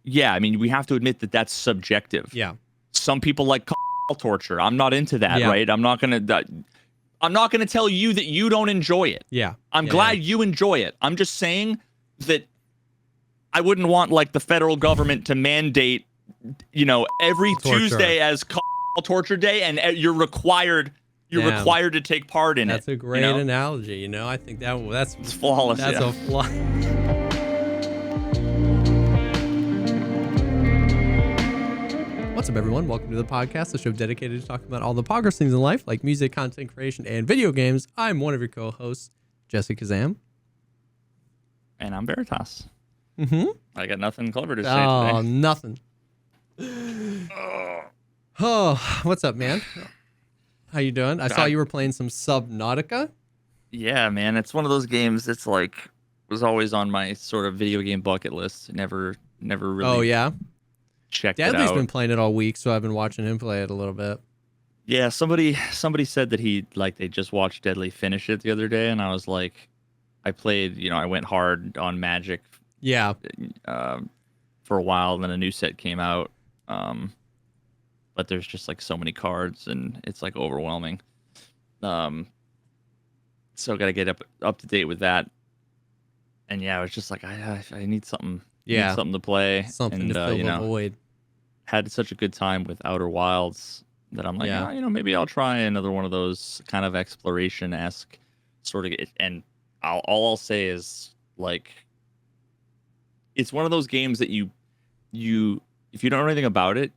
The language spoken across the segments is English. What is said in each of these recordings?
yeah, I mean, we have to admit that that's subjective. Yeah. Some people like torture. I'm not into that, Yeah. right? I'm not gonna tell you that you don't enjoy it. Yeah. I'm glad you enjoy it. I'm just saying that I wouldn't want like the federal government to mandate, every Torture. Tuesday as torture day, and you're required to take part in That's it. a great analogy. I think that's it's flawless. That's a flaw. What's up, everyone? Welcome to the podcast, the show dedicated to talking about all the Pogcast things in life, like music, content creation, and video games. I'm one of your co-hosts, JesseKazam. And I'm Veritas. Mm-hmm. I got nothing clever to say Oh, today. nothing. Oh, what's up, man? How you doing? I saw you were playing some Subnautica. Yeah, man. It's one of those games that's like was always on my sort of video game bucket list. Never really. Oh yeah. Checked it Deadly's out. been playing it all week, so I've been watching him play it a little bit. Yeah, somebody said that they just watched Deadly finish it the other day, and I was like, I played, I went hard on Magic. Yeah. For a while, then a new set came out. But there's just like so many cards, and it's like overwhelming. So got to get up to date with that. And yeah, I was just like, I need something. Yeah. Need something to play. Something to fill the void. Had such a good time with Outer Wilds that I'm like, maybe I'll try another one of those kind of exploration-esque sort of. And all I'll say is like, it's one of those games that you if you don't know anything about it,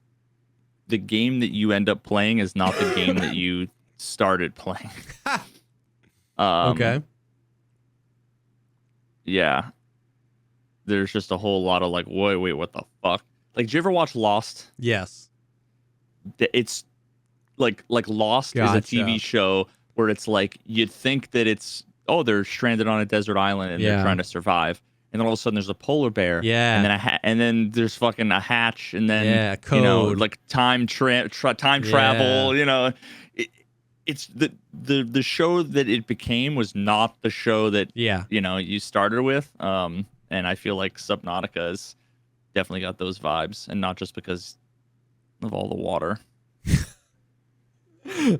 the game that you end up playing is not the game that you started playing. Okay. Yeah. There's just a whole lot of like, wait, what the fuck? Like, did you ever watch Lost? Yes. It's like Lost is a TV show where it's like you'd think that they're stranded on a desert island and they're trying to survive, and then all of a sudden there's a polar bear, and then and then there's fucking a hatch, and then code. like time travel. It's the show that it became was not the show that you started with. And I feel like Subnautica has definitely got those vibes, and not just because of all the water.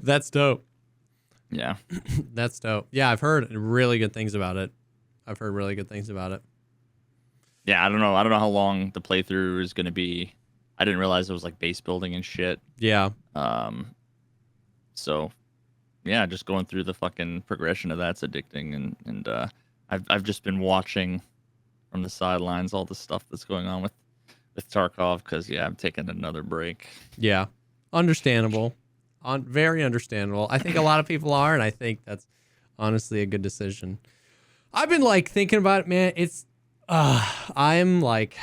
That's dope. Yeah. That's dope. Yeah, I've heard really good things about it. Yeah, I don't know how long the playthrough is going to be. I didn't realize it was like base building and shit. Yeah. So yeah, just going through the fucking progression of that's addicting, and I've just been watching from the sidelines all the stuff that's going on with Tarkov, because I'm taking another break. Yeah. Understandable. Very understandable. I think a lot of people are, and I think that's honestly a good decision. I've been like thinking about it, man. It's I'm like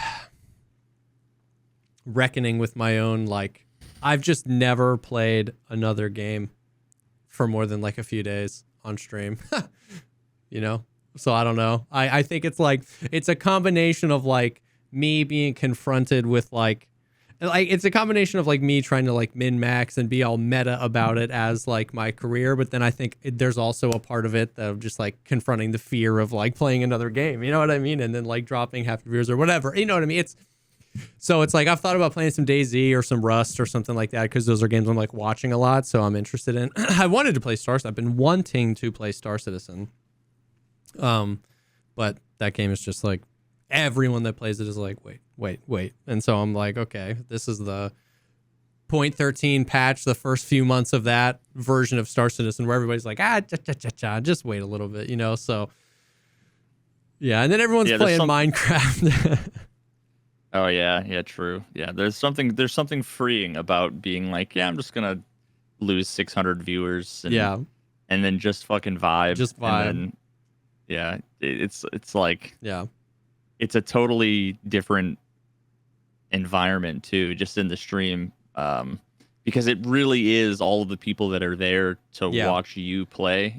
reckoning with my own, like, I've just never played another game for more than like a few days on stream. So I don't know. I think it's like it's a combination of like me being confronted with like it's a combination of like me trying to like min-max and be all meta about it as like my career, but then I think there's also a part of it of just like confronting the fear of like playing another game, you know what I mean? And then like dropping half your viewers or whatever, you know what I mean? So it's like I've thought about playing some DayZ or some Rust or something like that, because those are games I'm like watching a lot, so I'm interested in. I wanted to play Star Citizen. I've been wanting to play Star Citizen. But that game is just like everyone that plays it is like, wait. And so I'm like, okay, this is the 0.13 patch, the first few months of that version of Star Citizen where everybody's like, just wait a little bit, So yeah, and then everyone's playing Minecraft. Oh yeah, true. Yeah, there's something freeing about being like, I'm just gonna lose 600 viewers. And, and then just fucking vibe. Just vibe. And then, yeah, it's like it's a totally different environment too, just in the stream, because it really is all of the people that are there to watch you play.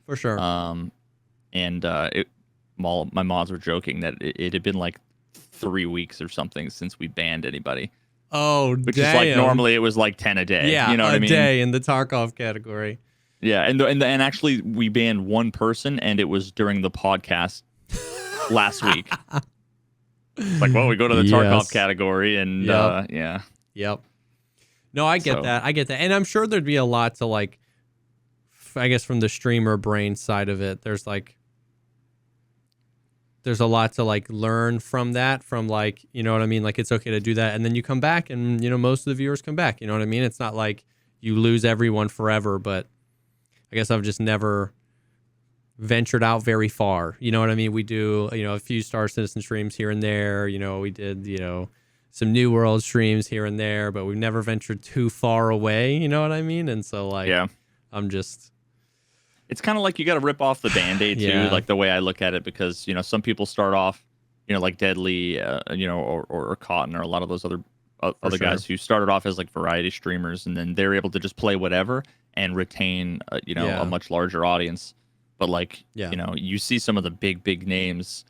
For sure. And my mods were joking that it had been like 3 weeks or something since we banned anybody. Oh, which is like normally it was like 10 a day. Yeah, you know what I mean? A day in the Tarkov category. Yeah, and actually we banned one person, and it was during the podcast last week. It's like, well, we go to the Tarkov category, and Yep. yeah. Yep. No, I get that. I get that. And I'm sure there'd be a lot to like, I guess from the streamer brain side of it, there's a lot to like learn from that, from like, you know what I mean? Like it's okay to do that. And then you come back and, you know, most of the viewers come back, you know what I mean? It's not like you lose everyone forever, but I guess I've just never ventured out very far. You know what I mean? We do, you know, a few Star Citizen streams here and there, you know, we did, you know, some New World streams here and there, but we've never ventured too far away, you know what I mean? And so like, yeah, I'm just, it's kind of like you got to rip off the Band-Aid too, like the way I look at it, because, you know, some people start off, you know, like Deadly, you know, or Cotton, or a lot of those other guys who started off as like variety streamers, and then they're able to just play whatever and retain, you know, a much larger audience. But like, you know, you see some of the big names,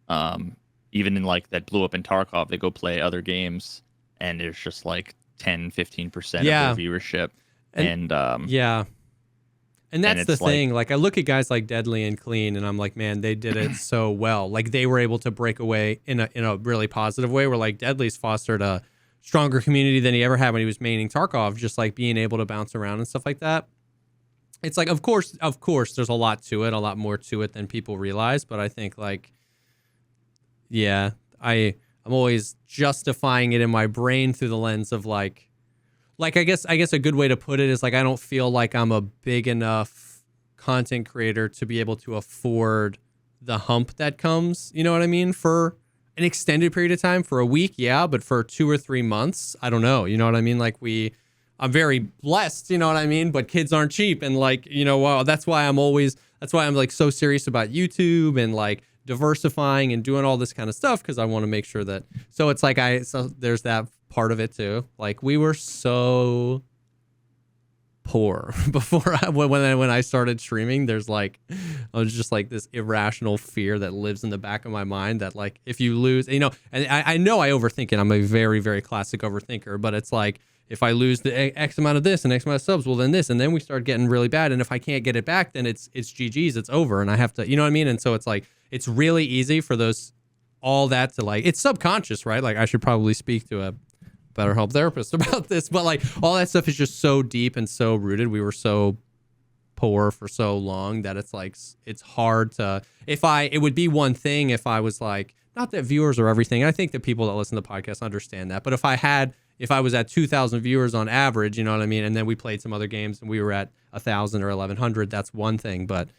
even in like that blew up in Tarkov, they go play other games, and there's just like 10-15% of their viewership, and And that's the thing. Like, I look at guys like Deadly and Clean, and I'm like, man, they did it so well. Like, they were able to break away in a really positive way, where like Deadly's fostered a stronger community than he ever had when he was maining Tarkov, just like being able to bounce around and stuff like that. It's like, of course, there's a lot to it, a lot more to it than people realize. But I think like, yeah, I'm always justifying it in my brain through the lens of like I guess a good way to put it is like, I don't feel like I'm a big enough content creator to be able to afford the hump that comes, you know what I mean? For an extended period of time, for a week, yeah, but for 2 or 3 months, I don't know. You know what I mean? Like I'm very blessed, you know what I mean? But kids aren't cheap. And like, you know, wow, that's why I'm like so serious about YouTube and like diversifying and doing all this kind of stuff, because I want to make sure that, so it's like so there's that part of it too. Like we were so poor before when I started streaming. There's like, I was just like this irrational fear that lives in the back of my mind that like, if you lose, you know, and I know I overthink it. I'm a very, very classic overthinker, but it's like, if I lose the X amount of this and X amount of subs, well then this, and then we start getting really bad. And if I can't get it back, then it's GG's, it's over. And I have to, you know what I mean? And so it's like, it's really easy for all that to like, it's subconscious, right? Like I should probably speak to a BetterHelp therapist about this, but like all that stuff is just so deep and so rooted. We were so poor for so long that it's like, it's hard to, it would be one thing if I was like, not that viewers are everything. I think that people that listen to the podcast understand that. But if I was at 2,000 viewers on average, you know what I mean? And then we played some other games and we were at 1,000 or 1,100, that's one thing. But,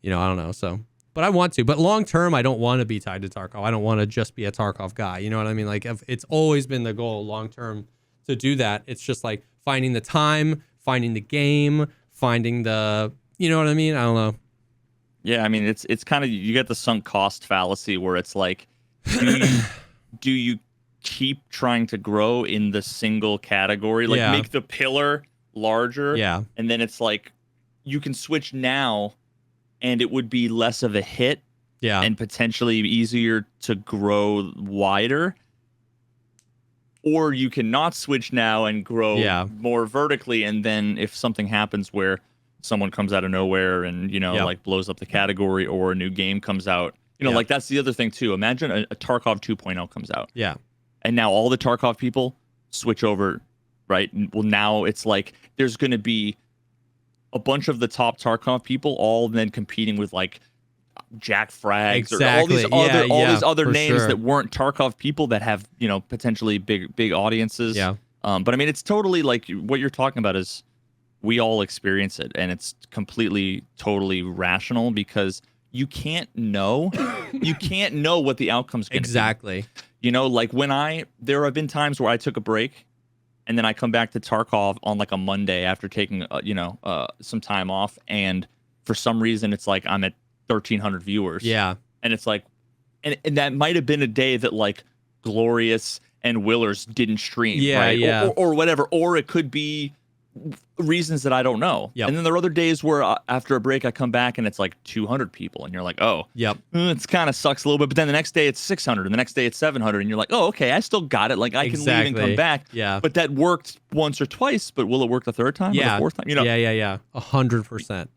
you know, I don't know. So, but I want to. But long term, I don't want to be tied to Tarkov. I don't want to just be a Tarkov guy. You know what I mean? Like, it's always been the goal long term to do that. It's just like finding the time, finding the game, finding the, you know what I mean? I don't know. Yeah, I mean, it's kind of, you get the sunk cost fallacy where it's like, do you keep trying to grow in the single category, like make the pillar larger, and then it's like you can switch now and it would be less of a hit, and potentially easier to grow wider, or you cannot switch now and grow more vertically, and then if something happens where someone comes out of nowhere and, you know, like blows up the category, or a new game comes out, you know, like that's the other thing too. Imagine a Tarkov 2.0 comes out. And now all the Tarkov people switch over, right? Well, now it's like there's going to be a bunch of the top Tarkov people all then competing with like Jack Frags or all these other names that weren't Tarkov people that have, you know, potentially big audiences. But I mean, it's totally like what you're talking about is we all experience it, and it's completely, totally rational, because you can't know what the outcome's going to be. You know, like there have been times where I took a break and then I come back to Tarkov on like a Monday after taking, some time off. And for some reason, it's like I'm at 1,300 viewers. And it's like, and that might have been a day that like Glorious and Willers didn't stream. Right? Or whatever. Or it could be reasons that I don't know. And then there are other days where after a break I come back and it's like 200 people and you're like, oh, it's kind of sucks a little bit. But then the next day it's 600 and the next day it's 700 and you're like, oh, okay, I still got it. Like I can leave and come back. But that worked once or twice, but will it work the third time or the fourth time? You know? 100%.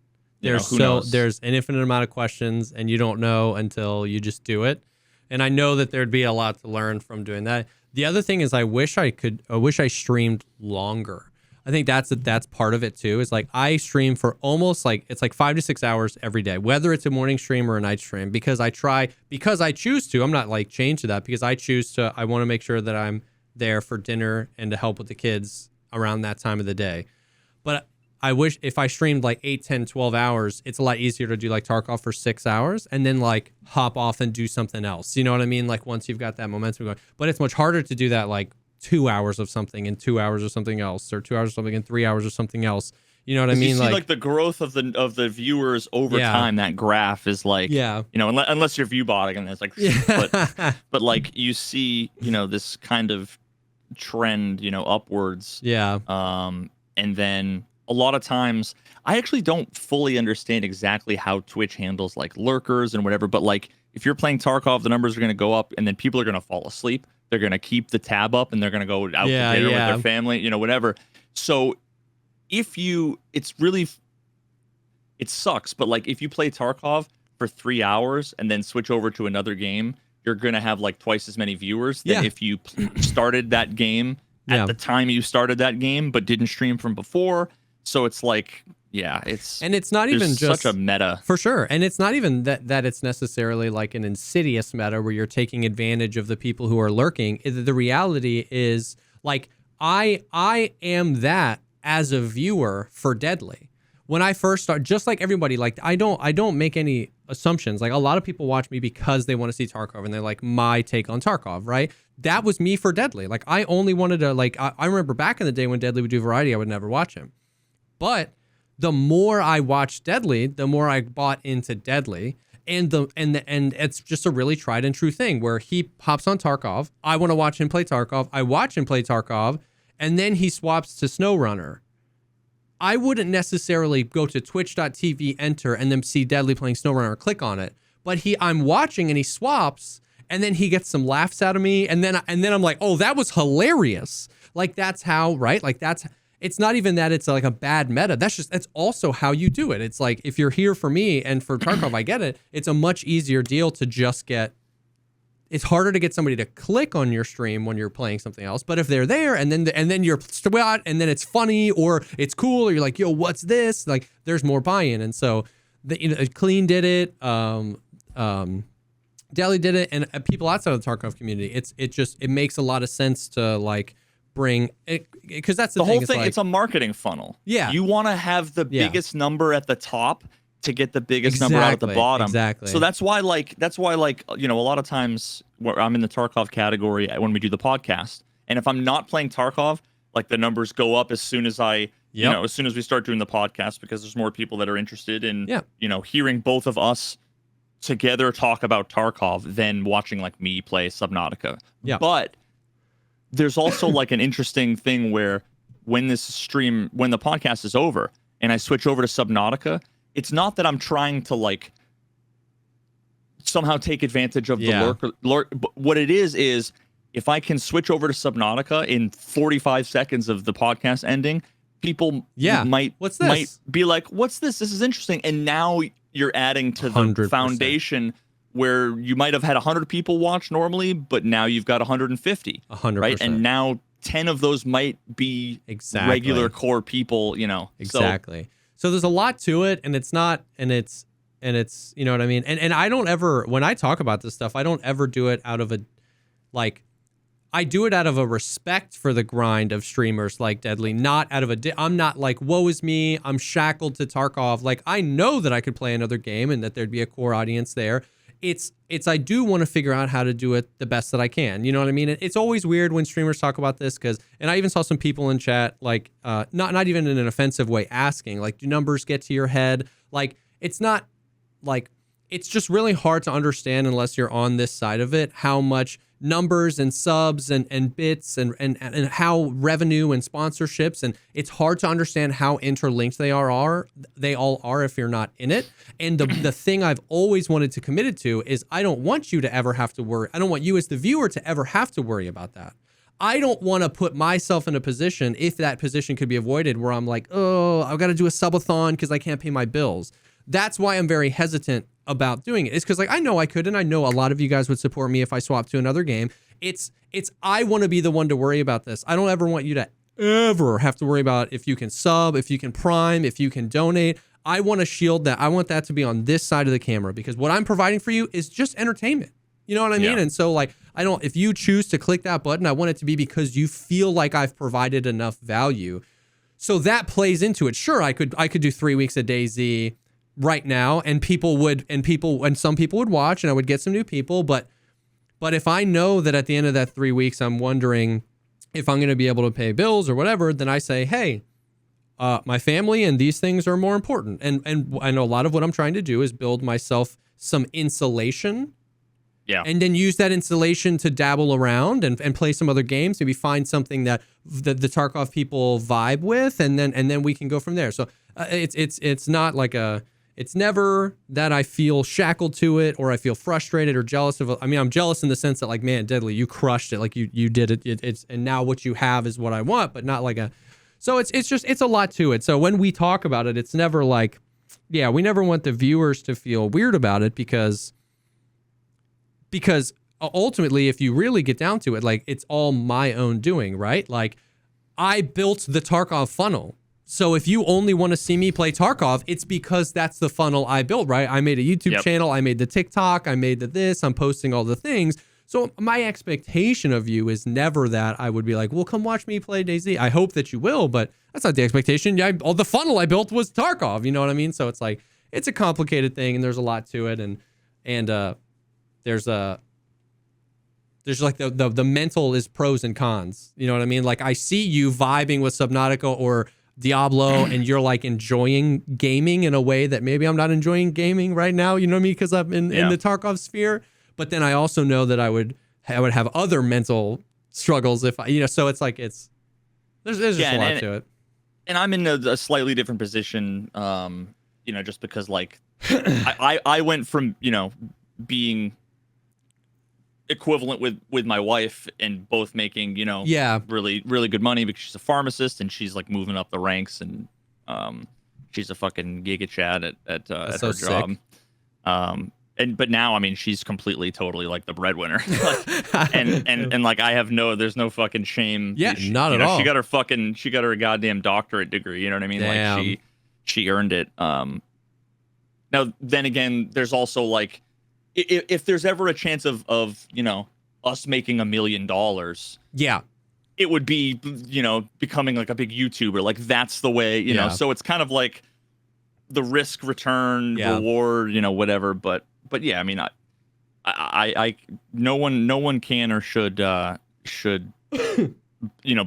There's an infinite amount of questions and you don't know until you just do it. And I know that there'd be a lot to learn from doing that. The other thing is I wish I streamed longer. I think that's part of it too. Is like I stream for almost like it's like 5 to 6 hours every day, whether it's a morning stream or a night stream, because I choose to. I'm not like chained to that because I choose to. I want to make sure that I'm there for dinner and to help with the kids around that time of the day. But I wish if I streamed like 8, 10, 12 hours, it's a lot easier to do like Tarkov for 6 hours and then like hop off and do something else. You know what I mean? Like once you've got that momentum going. But it's much harder to do that like 2 hours of something and 2 hours of something else, or 2 hours of something and 3 hours of something else. You know what I mean? You see, like the growth of the viewers over time. That graph is like, unless you're view botting and it's like, but like you see, this kind of trend, upwards. Yeah. And then a lot of times, I actually don't fully understand exactly how Twitch handles like lurkers and whatever. But like, if you're playing Tarkov, the numbers are going to go up, and then people are going to fall asleep. They're going to keep the tab up, and they're going to go out to dinner with their family, whatever. So it sucks. But like, if you play Tarkov for 3 hours and then switch over to another game, you're going to have like twice as many viewers than if you started that game at the time you started that game, but didn't stream from before. So it's like, it's not even just such a meta for sure. And it's not even that it's necessarily like an insidious meta where you're taking advantage of the people who are lurking. The reality is like, I am that as a viewer for Deadly. When I first start, just like everybody, like I don't make any assumptions. Like a lot of people watch me because they want to see Tarkov and they're like my take on Tarkov, right? That was me for Deadly. Like I only wanted to like, I remember back in the day when Deadly would do variety, I would never watch him. But the more I watched Deadly, the more I bought into Deadly. And it's just a really tried and true thing where he hops on Tarkov. I want to watch him play Tarkov. I watch him play Tarkov, and then he swaps to SnowRunner. I wouldn't necessarily go to twitch.tv, enter, and then see Deadly playing SnowRunner, click on it. But I'm watching and he swaps, and then he gets some laughs out of me, and then I'm like, oh, that was hilarious. Like that's how, right? Like it's not even that it's like a bad meta. That's also how you do it. It's like, if you're here for me and for Tarkov, I get it. It's a much easier deal to just it's harder to get somebody to click on your stream when you're playing something else. But if they're there and then you're and then it's funny or it's cool or you're like, yo, what's this? Like there's more buy-in. And so Clean did it. Deli did it, and people outside of the Tarkov community. It makes a lot of sense to like bring it, because that's the whole thing. It's like, it's a marketing funnel. Yeah, you want to have the biggest number at the top to get the biggest number out at the bottom. Exactly. So that's why a lot of times where I'm in the Tarkov category when we do the podcast, and if I'm not playing Tarkov, like the numbers go up as soon as as soon as we start doing the podcast, because there's more people that are interested in hearing both of us together talk about Tarkov than watching like me play Subnautica. Yeah. But there's also like an interesting thing where when the podcast is over and I switch over to Subnautica, it's not that I'm trying to like somehow take advantage of the lurk. But what it is if I can switch over to Subnautica in 45 seconds of the podcast ending, people might be like, what's this? This is interesting. And now you're adding to the 100%. Foundation where you might have had 100 people watch normally, but now you've got 150. 100%. Right? And now 10 of those might be regular core people, Exactly. So there's a lot to it, and it's not, and it's, you know what I mean? And I don't ever, when I talk about this stuff, I don't ever do it out of I do it out of a respect for the grind of streamers like Deadly, not out of I'm not like, woe is me, I'm shackled to Tarkov. Like, I know that I could play another game and that there'd be a core audience there. I do want to figure out how to do it the best that I can. You know what I mean? It's always weird when streamers talk about this and I even saw some people in chat, like, not even in an offensive way, asking, like, do numbers get to your head? Like, it's not like, it's just really hard to understand unless you're on this side of it, how much numbers and subs and bits and how revenue and sponsorships, and it's hard to understand how interlinked they all are if you're not in it. And the thing I've always wanted to commit it to is I don't want you to ever have to worry. I don't want you as the viewer to ever have to worry about that. I don't want to put myself in a position, if that position could be avoided, where I'm like, oh, I've got to do a subathon because I can't pay my bills. That's why I'm very hesitant about doing it. It's because like I know I could, and I know a lot of you guys would support me if I swapped to another game. It's I want to be the one to worry about this. I don't ever want you to ever have to worry about if you can sub, if you can prime, if you can donate. I want to shield that. I want that to be on this side of the camera because what I'm providing for you is just entertainment. You know what I mean? Yeah. And so like, if you choose to click that button, I want it to be because you feel like I've provided enough value. So that plays into it. Sure, I could do 3 weeks of DayZ right now and some people would watch and I would get some new people. But if I know that at the end of that 3 weeks, I'm wondering if I'm going to be able to pay bills or whatever, then I say, hey, my family and these things are more important. And I know a lot of what I'm trying to do is build myself some insulation. Yeah. And then use that insulation to dabble around and play some other games. Maybe find something that the Tarkov people vibe with, and then we can go from there. So it's not like it's never that I feel shackled to it or I feel frustrated or jealous of. I mean, I'm jealous in the sense that like, man, Deadly, you crushed it. Like you did it. It's and now what you have is what I want, but not like a. So it's a lot to it. So when we talk about it, it's never like, yeah, we never want the viewers to feel weird about it because ultimately, if you really get down to it, like it's all my own doing, right? Like I built the Tarkov funnel. So if you only want to see me play Tarkov, it's because that's the funnel I built, right? I made a YouTube channel, I made the TikTok, I made this, I'm posting all the things. So my expectation of you is never that I would be like, well, come watch me play DayZ. I hope that you will, but that's not the expectation. All the funnel I built was Tarkov, you know what I mean? So it's like, it's a complicated thing and there's a lot to it. And there's like the mental is pros and cons. You know what I mean? Like I see you vibing with Subnautica or Diablo and you're like enjoying gaming in a way that maybe I'm not enjoying gaming right now. You know what I mean? Because I'm in the Tarkov sphere. But then I also know that I would have other mental struggles if I, so it's like there's just a lot to it. And I'm in a slightly different position, just because like I went from, being equivalent with my wife and both making really really good money because she's a pharmacist and she's like moving up the ranks and she's a fucking giga chad at her job. But now I mean she's completely totally like the breadwinner. and like I have there's no fucking shame. Yeah, not at all. She got her goddamn doctorate degree, you know what I mean? Damn. Like she earned it. Now then again, there's also like if there's ever a chance of us making $1 million, it would be becoming like a big YouTuber. Like that's the way you know. So it's kind of like the risk return reward, whatever. But yeah, I mean, I no one can or should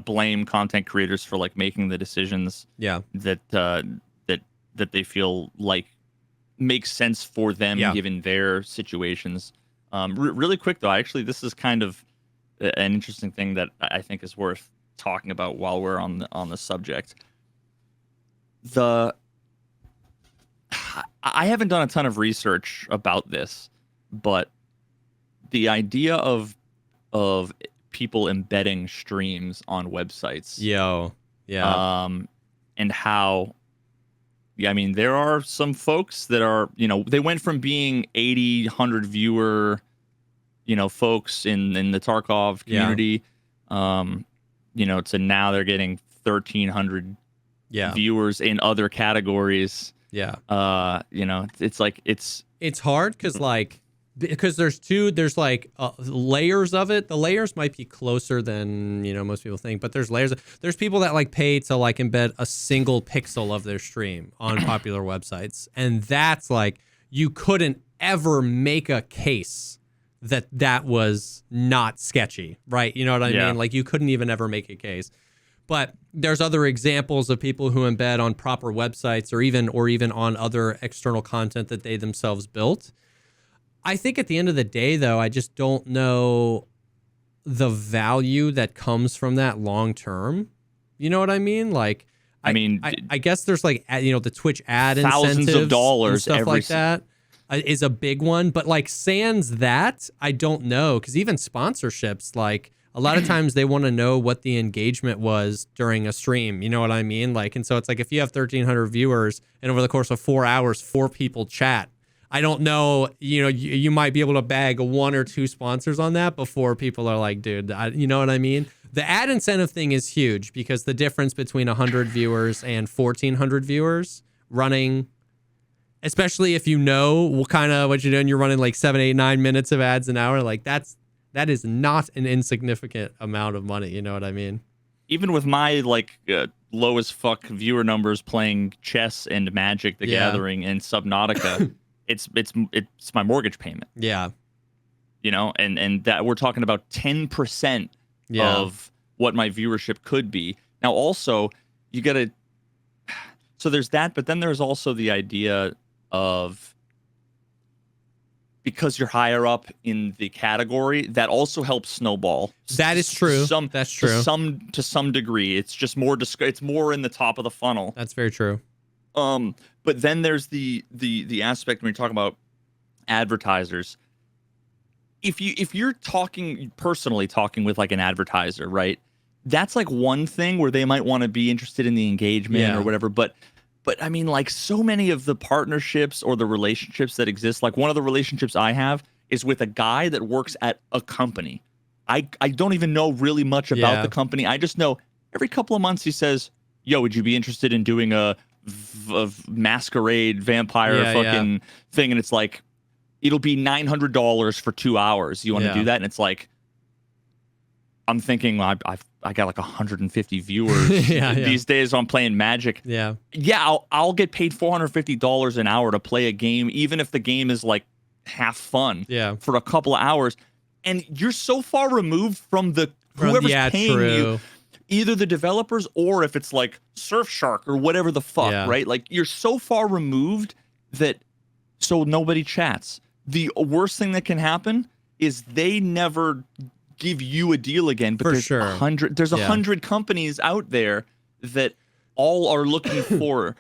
blame content creators for like making the decisions that they feel like makes sense for them given their situations. Really quick though, actually, this is kind of an interesting thing that I think is worth talking about while we're on the subject. I haven't done a ton of research about this, but the idea of people embedding streams on websites, and how. Yeah, I mean, there are some folks that are, they went from being 80, 100 viewer, folks in the Tarkov community, to now they're getting 1,300 viewers in other categories. Yeah. It's like, it's hard because there's like layers of it. The layers might be closer than most people think, but there's layers. There's people that like pay to like embed a single pixel of their stream on popular websites, and that's like you couldn't ever make a case that was not sketchy, right? You know what I mean? Like you couldn't even ever make a case. But there's other examples of people who embed on proper websites or even on other external content that they themselves built. I think at the end of the day, though, I just don't know the value that comes from that long term. You know what I mean? Like, I guess there's like, the Twitch ad thousands incentives of dollars, and stuff like that is a big one. But like sans that, I don't know. Because even sponsorships, like a lot of times they want to know what the engagement was during a stream. You know what I mean? Like, and so it's like if you have 1,300 viewers and over the course of 4 hours, 4 people chat. I don't know, you might be able to bag 1 or 2 sponsors on that before people are like, dude, you know what I mean? The ad incentive thing is huge because the difference between 100 viewers and 1,400 viewers running, especially if you know what you're doing, you're running like 7, 8, 9 minutes of ads an hour. Like that is not an insignificant amount of money. You know what I mean? Even with my low as fuck viewer numbers playing chess and Magic the Gathering and Subnautica, it's my mortgage payment. Yeah. And that we're talking about 10% of what my viewership could be. Now also you gotta, so there's that, but then there's also the idea of, because you're higher up in the category, that also helps snowball. That is true. That's true. To some degree, it's just more it's more in the top of the funnel. That's very true. But then there's the aspect when you're talking about advertisers. If you're personally talking with like an advertiser, right? That's like one thing where they might want to be interested in the engagement or whatever, but I mean, like, so many of the partnerships or the relationships that exist, like one of the relationships I have is with a guy that works at a company. I don't even know really much about the company. I just know every couple of months he says, yo, would you be interested in doing a masquerade vampire thing? And it's like, it'll be $900 for 2 hours. You want to do that? And it's like, I'm thinking, I got like 150 viewers these days. I'm playing Magic. I'll get paid $450 an hour to play a game, even if the game is like half fun. For a couple of hours, and you're so far removed from whoever's paying you, either the developers or if it's like Surfshark or whatever the fuck, right? Like you're so far removed so nobody chats. The worst thing that can happen is they never give you a deal again, but there's 100 companies out there that all are looking for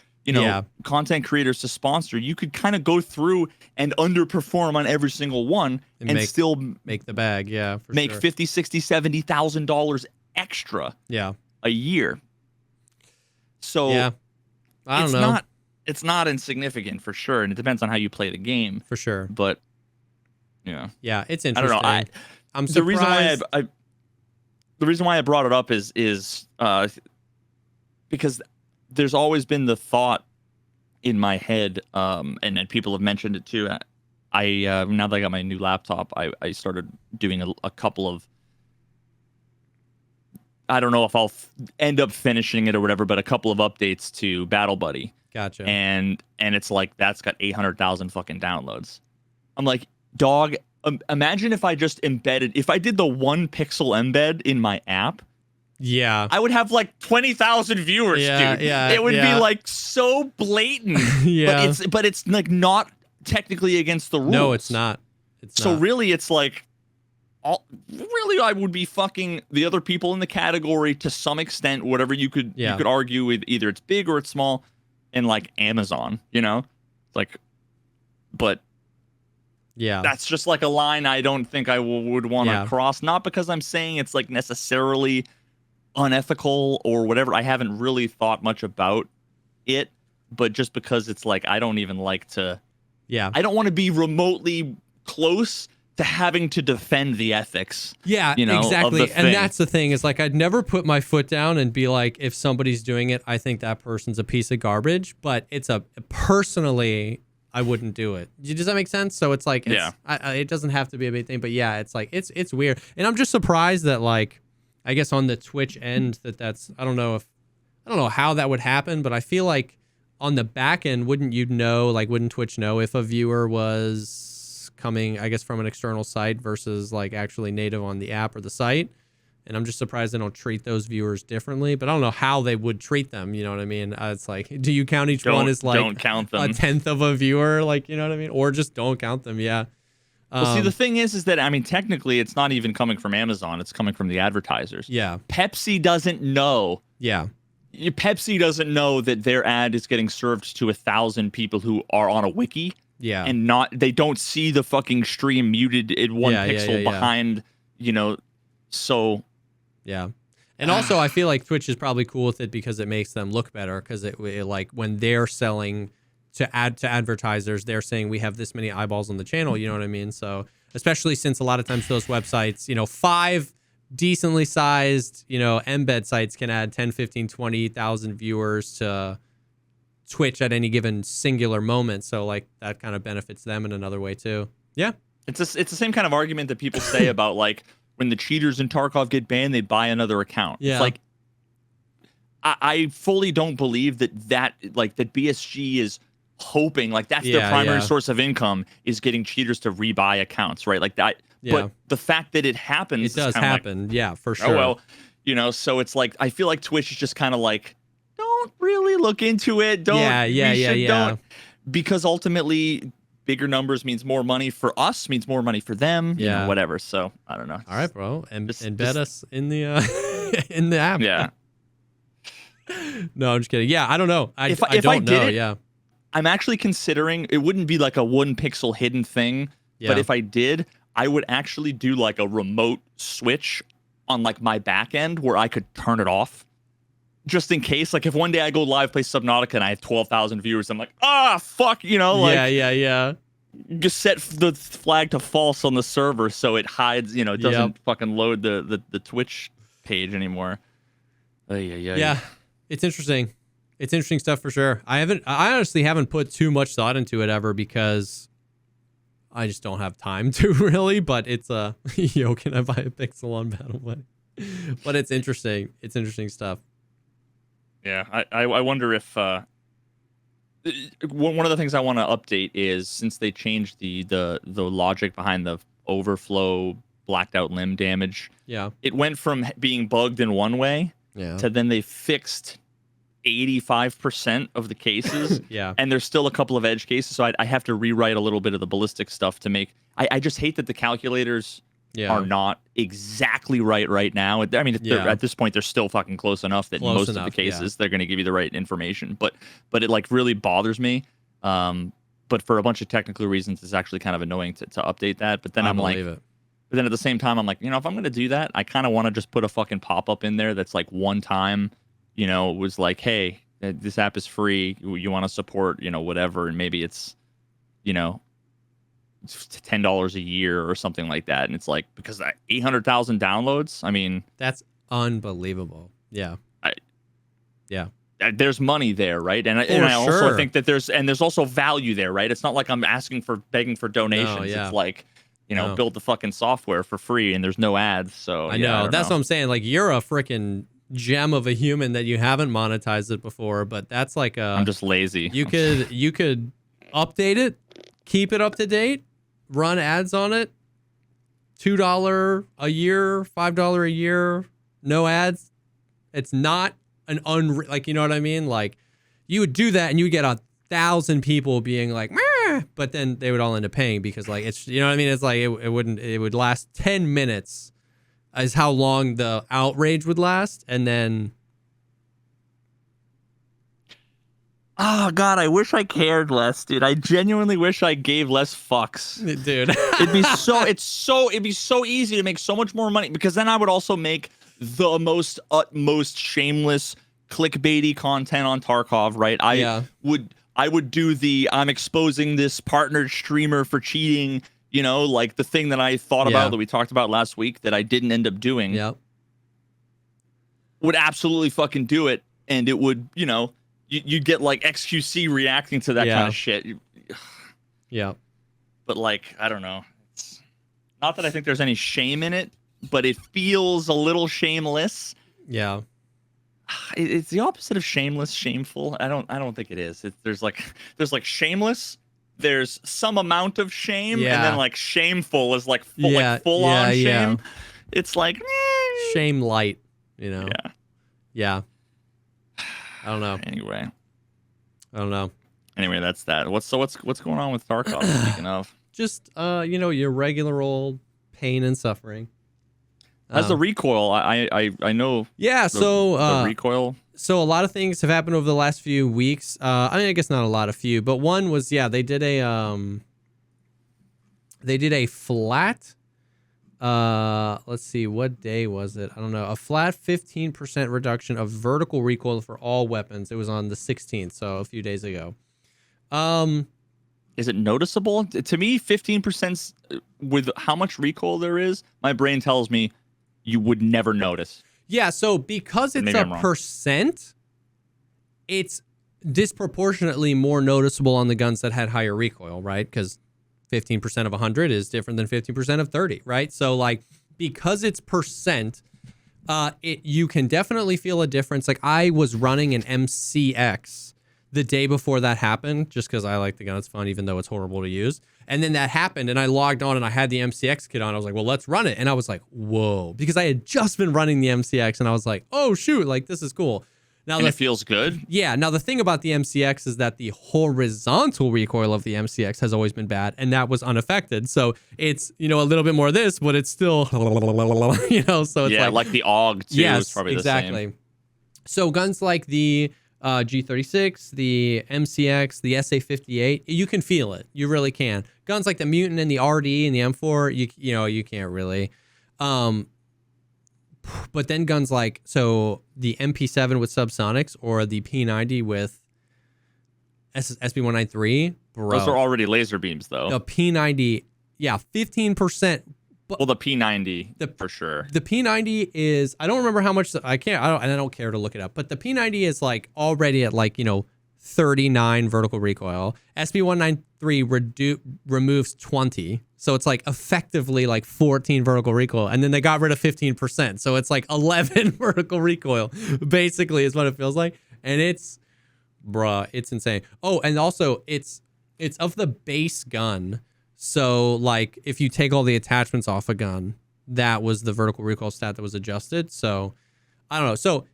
content creators to sponsor. You could kind of go through and underperform on every single one and still make the bag, make $50,000, $60,000, $70,000 extra a year. So I don't know. It's not insignificant for sure, and it depends on how you play the game for sure. But it's interesting. I don't know. I'm surprised. The reason why I brought it up is because there's always been the thought in my head, and people have mentioned it too. I now that I got my new laptop, I started doing a couple of, I don't know if I'll end up finishing it or whatever, but a couple of updates to Battle Buddy. Gotcha. And it's like, that's got 800,000 fucking downloads. I'm like, dog, imagine if I just if I did the 1 pixel embed in my app. I would have like 20,000 viewers, dude. It would be like so blatant. But it's like not technically against the rules. No, it's not. So really, it's like, I would be fucking the other people in the category to some extent. Whatever you could argue with, either it's big or it's small, and like Amazon, like, but. That's just like a line I don't think I would want to cross. Not because I'm saying it's like necessarily unethical or whatever. I haven't really thought much about it, but just because it's like, I don't even like to. I don't want to be remotely close to having to defend the ethics. Exactly. And that's the thing, is like, I'd never put my foot down and be like, if somebody's doing it, I think that person's a piece of garbage. But personally, I wouldn't do it. Does that make sense? So it's like, it doesn't have to be a big thing, but it's like, it's weird. And I'm just surprised that, like, I guess on the Twitch end that's, I don't know how that would happen, but I feel like on the back end, wouldn't Twitch know if a viewer was coming, I guess, from an external site versus like actually native on the app or the site? And I'm just surprised they don't treat those viewers differently, but I don't know how they would treat them. You know what I mean? It's like, do you count each one as like don't count them. A 10th of a viewer? Like, you know what I mean? Or just don't count them. Well, see, the thing is that, I mean, technically it's not even coming from Amazon. It's coming from the advertisers. Pepsi doesn't know. Pepsi doesn't know that their ad is getting served to 1,000 people who are on a wiki. And they don't see the fucking stream muted in 1 pixel behind, so. And also, I feel like Twitch is probably cool with it because it makes them look better. Because it like when they're selling to add to advertisers, they're saying we have this many eyeballs on the channel. You know what I mean? So especially since a lot of times those websites, 5 decently sized, embed sites can add 10, 15, 20,000 viewers to Twitch at any given singular moment. So like that kind of benefits them in another way too. Yeah. It's the same kind of argument that people say about like when the cheaters in Tarkov get banned, they buy another account. Yeah. It's like I fully don't believe that BSG is hoping like that's their primary source of income is getting cheaters to rebuy accounts, right? Like that. Yeah. But the fact that it happens, it does happen. Like, yeah, for sure. Oh well, so it's like I feel like Twitch is just kind of like, don't really look into it. Don't. Don't, because ultimately, bigger numbers means more money for us, means more money for them. Whatever. So I don't know. All right, bro, and embed us in the in the app. Yeah. No, I'm just kidding. Yeah, I don't know. I don't know. I'm actually considering it wouldn't be like a 1 pixel hidden thing, but if I did, I would actually do like a remote switch on like my back end where I could turn it off. Just in case, like if one day I go live, play Subnautica, and I have 12,000 viewers, I'm like, fuck, yeah. Just set the flag to false on the server so it hides, it doesn't fucking load the Twitch page anymore. Yeah, it's interesting. It's interesting stuff for sure. I honestly haven't put too much thought into it ever because I just don't have time to really. But it's can I buy a pixel on BattleBuddy? But it's interesting. It's interesting stuff. Yeah, I wonder if one of the things I want to update is since they changed the logic behind the overflow blacked out limb damage. Yeah, it went from being bugged in one way to then they fixed 85% of the cases. Yeah, and there's still a couple of edge cases, so I have to rewrite a little bit of the ballistic stuff to make. I just hate that the calculators are not exactly right now. I mean, at this point, they're still fucking close enough that most of the cases they're going to give you the right information. But it like really bothers me. But for a bunch of technical reasons, it's actually kind of annoying to update that. But then I'm like, but then at the same time, I'm like, if I'm going to do that, I kind of want to just put a fucking pop up in there that's like one time, it was like, hey, this app is free. You want to support, whatever, and maybe it's, $10 a year or something like that, and it's like because 800,000 downloads. I mean, that's unbelievable. Yeah, there's money there, right? And I also think that there's also value there, right? It's not like I'm begging for donations. No, it's like build the fucking software for free, and there's no ads. So I know that's what I'm saying. Like you're a freaking gem of a human that you haven't monetized it before, but that's like I'm just lazy. You could update it, keep it up to date, run ads on it, $2 a year, $5 a year, no ads. It's not an you know what I mean? Like you would do that and you would get 1,000 people being like, meh, but then they would all end up paying because like it's, you know what I mean? It's like it would last 10 minutes is how long the outrage would last, and then oh God, I wish I cared less, dude. I genuinely wish I gave less fucks, dude. it'd be so easy to make so much more money because then I would also make the utmost shameless clickbaity content on Tarkov, right? I would do I'm exposing this partnered streamer for cheating, like the thing that I thought about that we talked about last week that I didn't end up doing. Yep. Would absolutely fucking do it, and it would, you'd get like XQC reacting to that kind of shit. Yeah. But like, I don't know. It's not that I think there's any shame in it, but it feels a little shameless. Yeah. It's the opposite of shameless, shameful. I don't think it is. There's like shameless, there's some amount of shame, and then like shameful is like full on shame. Yeah. It's like shame light, Yeah. Yeah. I don't know. Anyway, I don't know. Anyway, that's that. What's going on with Tarkov? Speaking of, just your regular old pain and suffering. As the Recoil, I know. Yeah. The Recoil. So a lot of things have happened over the last few weeks. I guess not a lot, a few, but one was they did a flat. Let's see, what day was it? I don't know. A flat 15% reduction of vertical recoil for all weapons. It was on the 16th, so a few days ago. Is it noticeable? To me, 15% with how much recoil there is, my brain tells me you would never notice. Yeah, so because it's a percent, it's disproportionately more noticeable on the guns that had higher recoil, right? Because 15% of 100 is different than 15% of 30, right? So like because it's percent, you can definitely feel a difference. Like I was running an MCX the day before that happened, just because I like the gun. It's fun, even though it's horrible to use. And then that happened, and I logged on, and I had the MCX kit on. I was like, well, let's run it. And I was like, whoa. Because I had just been running the MCX, and I was like, oh, shoot, like, this is cool. Now, it feels good? Yeah. Now, the thing about the MCX is that the horizontal recoil of the MCX has always been bad, and that was unaffected. So it's, a little bit more of this, but it's still, so it's like the AUG, too. Yes, is probably exactly. The same. So guns like the G36, the MCX, the SA58, you can feel it. You really can. Guns like the Mutant and the RD and the M4, you can't really. But then guns like, so the MP7 with subsonics or the P90 with SB193, bro. Those are already laser beams, though. The P90, 15%. Well, the P90, for sure. The P90 is, I don't remember how much, I don't care to look it up, but the P90 is like already at 39 vertical recoil. SB193 removes 20. So it's like effectively 14 vertical recoil. And then they got rid of 15%. So it's like 11 vertical recoil, basically, is what it feels like. And it's insane. Oh, and also it's of the base gun. So if you take all the attachments off a gun, that was the vertical recoil stat that was adjusted. So I don't know. So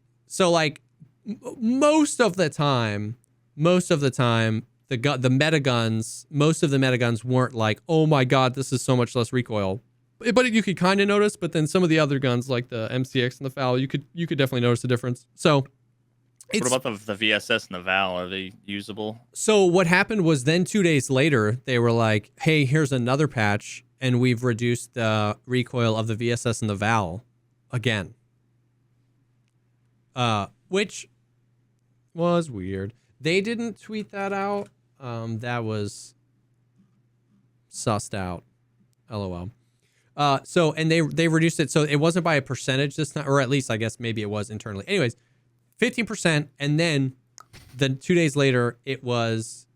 most of the time, the meta guns, most of the meta guns weren't like, oh my God, this is so much less recoil. But you could kind of notice. But then some of the other guns like the MCX and the FAL, you could definitely notice the difference. So what about the VSS and the VAL? Are they usable? So what happened was then 2 days later, they were like, hey, here's another patch, and we've reduced the recoil of the VSS and the VAL again. Which was weird. They didn't tweet that out. That was sussed out. LOL. And they reduced it, so it wasn't by a percentage this time, or at least I guess maybe it was internally. Anyways, 15%, and then 2 days later it was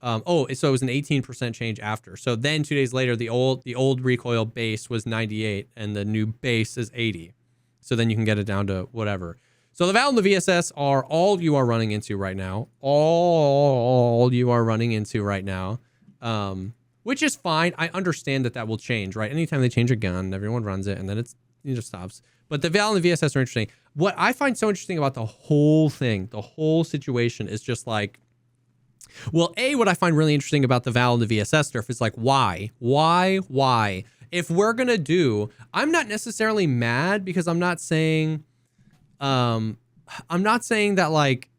so it was an 18% change after. So then 2 days later the old recoil base was 98 and the new base is 80. So then you can get it down to whatever. So the VAL and the VSS are all you are running into right now. Which is fine. I understand that will change, right? Anytime they change a gun, everyone runs it and then it just stops. But the VAL and the VSS are interesting. What I find so interesting about the whole thing, the whole situation is just like, well, what I find really interesting about the VAL and the VSS stuff is like, why? If we're going to do, I'm not necessarily mad because I'm not saying that like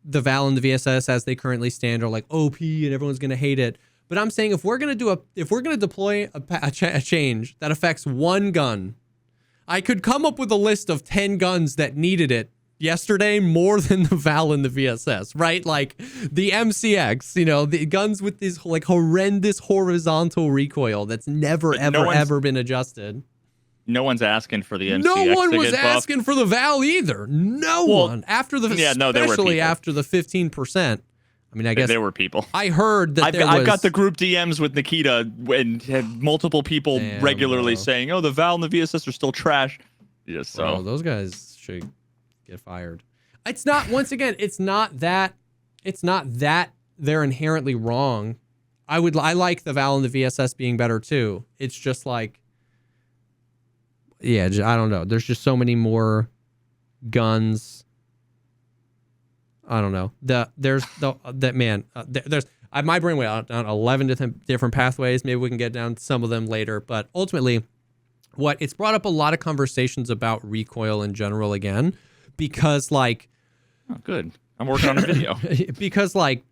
the VAL and the VSS as they currently stand are like OP and everyone's going to hate it. But I'm saying if we're going to deploy a change that affects one gun, I could come up with a list of 10 guns that needed it yesterday more than the VAL and the VSS, right? Like the MCX, the guns with this like horrendous horizontal recoil that's never, ever been adjusted. No one's asking for the MCX. No one was asking for the VAL either. No one. Especially after the 15%. I mean, I guess there were people. I heard that I've got the group DMs with Nikita and had multiple people regularly saying, "Oh, the VAL and the VSS are still trash." Yeah, so those guys should get fired. It's not. Once again, it's not that they're inherently wrong. I like the VAL and the VSS being better too. It's just like, I don't know. There's just so many more guns. I don't know. There's my brain went down 11 different pathways. Maybe we can get down to some of them later. But ultimately, it's brought up a lot of conversations about recoil in general again, because like, oh, good. I'm working on a video. Because like,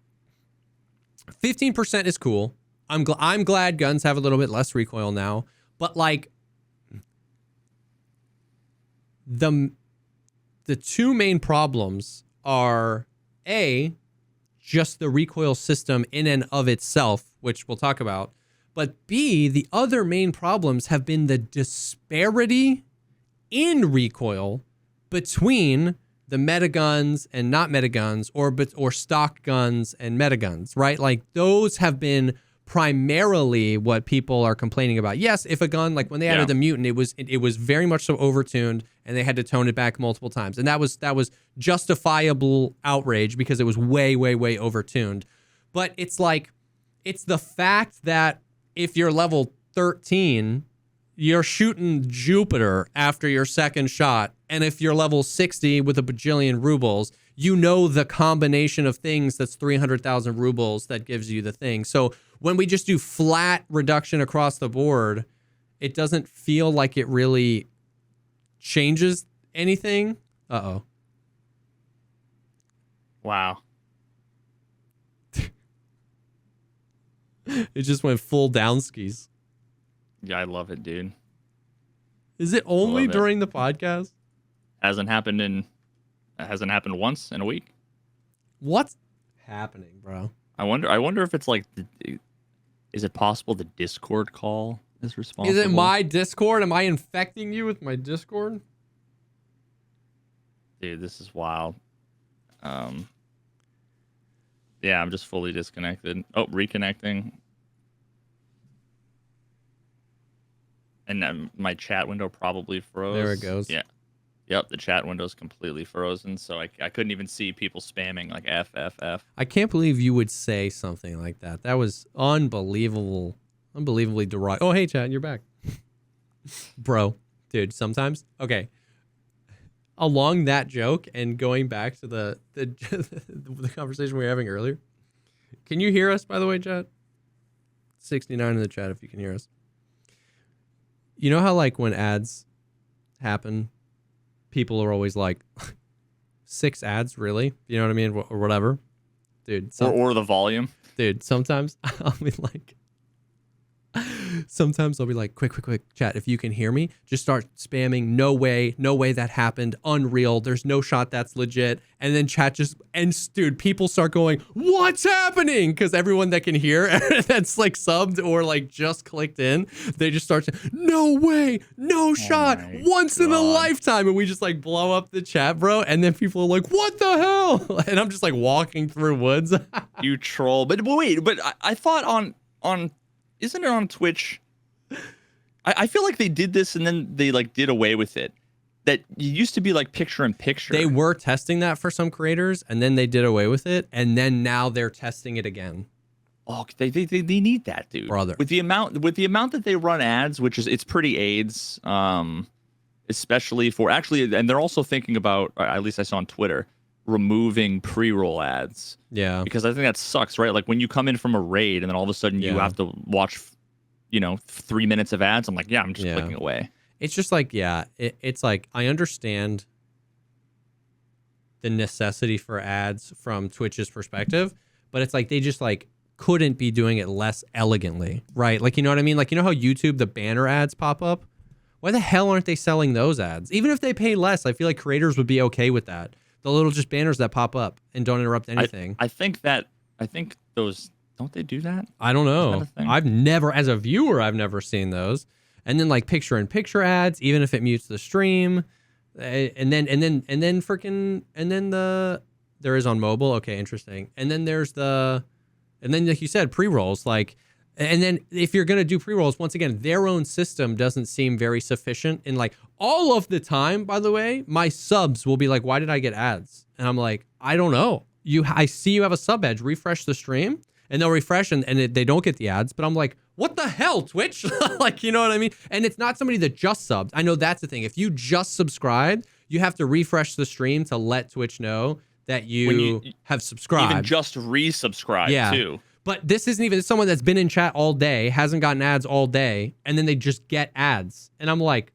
15% is cool. I'm glad guns have a little bit less recoil now. But like, the two main problems are just the recoil system in and of itself, which we'll talk about. But B, the other main problems have been the disparity in recoil between the meta guns and not meta guns, or stock guns and meta guns, right? Like those have been primarily what people are complaining about. Yes, if a gun, like when they added the mutant, it was very much so overtuned, and they had to tone it back multiple times, and that was justifiable outrage because it was way overtuned. But it's like, it's the fact that if you're level 13, you're shooting Jupiter after your second shot, and if you're level 60 with a bajillion rubles, you know the combination of things that's 300,000 rubles that gives you the thing. So when we just do flat reduction across the board, it doesn't feel like it really changes anything. Uh-oh. Wow. It just went full downskis. Yeah, I love it, dude. Is it only during the podcast? Hasn't happened once in a week. What's happening, bro? I wonder if it's like, is it possible the Discord call is responsible? Is it my Discord? Am I infecting you with my Discord? Dude, this is wild. Yeah, I'm just fully disconnected. Oh, reconnecting. And my chat window probably froze. There it goes. Yeah. Yep, the chat window's completely frozen, so I couldn't even see people spamming like FFF. I can't believe you would say something like that. That was unbelievable. Unbelievably derogatory. Oh, hey, chat, you're back. Bro, dude, sometimes. Okay. Along that joke and going back to the conversation we were having earlier. Can you hear us, by the way, chat? 69 in the chat if you can hear us. You know how, like, when ads happen, people are always like, 6 ads, really? You know what I mean? Or whatever. Dude. Or the volume. Dude, sometimes I'll be like, quick, chat, if you can hear me, just start spamming, no way that happened, unreal, there's no shot that's legit. And then chat dude, people start going, what's happening? Because everyone that can hear that's like subbed or like just clicked in, they just start to, no way, no shot, once in a lifetime. And we just like blow up the chat, bro. And then people are like, what the hell? And I'm just like walking through woods. You troll. But wait, I thought on isn't it on Twitch? I feel like they did this and then they like did away with it. That you used to be like picture in picture. They were testing that for some creators and then they did away with it. And then now they're testing it again. Oh, they need that, dude. Brother. With the amount that they run ads, which is, it's pretty AIDS, especially for actually, and they're also thinking about, at least I saw on Twitter, removing pre-roll ads. Yeah. Because I think that sucks, right? Like when you come in from a raid and then all of a sudden you have to watch, 3 minutes of ads. I'm like, yeah, I'm just clicking away. It's just like, yeah, it's like, I understand the necessity for ads from Twitch's perspective, but it's like, they just like couldn't be doing it less elegantly, right? Like, you know what I mean? Like, you know how YouTube, the banner ads pop up? Why the hell aren't they selling those ads? Even if they pay less, I feel like creators would be okay with that. The little just banners that pop up and don't interrupt anything. I think those, don't they do that? I don't know. I've never, as a viewer, I've never seen those. And then like picture-in-picture ads, even if it mutes the stream, and then there is on mobile. Okay, interesting. And then like you said, pre-rolls, like, and then if you're gonna do pre-rolls, once again, their own system doesn't seem very sufficient. And like all of the time, by the way, my subs will be like, "Why did I get ads?" And I'm like, "I don't know. I see you have a sub badge. Refresh the stream." And they'll refresh and they don't get the ads. But I'm like, what the hell, Twitch? Like, you know what I mean? And it's not somebody that just subbed. I know that's the thing. If you just subscribed, you have to refresh the stream to let Twitch know that you have subscribed. Even just resubscribe, too. But this isn't even someone that's been in chat all day, hasn't gotten ads all day, and then they just get ads. And I'm like,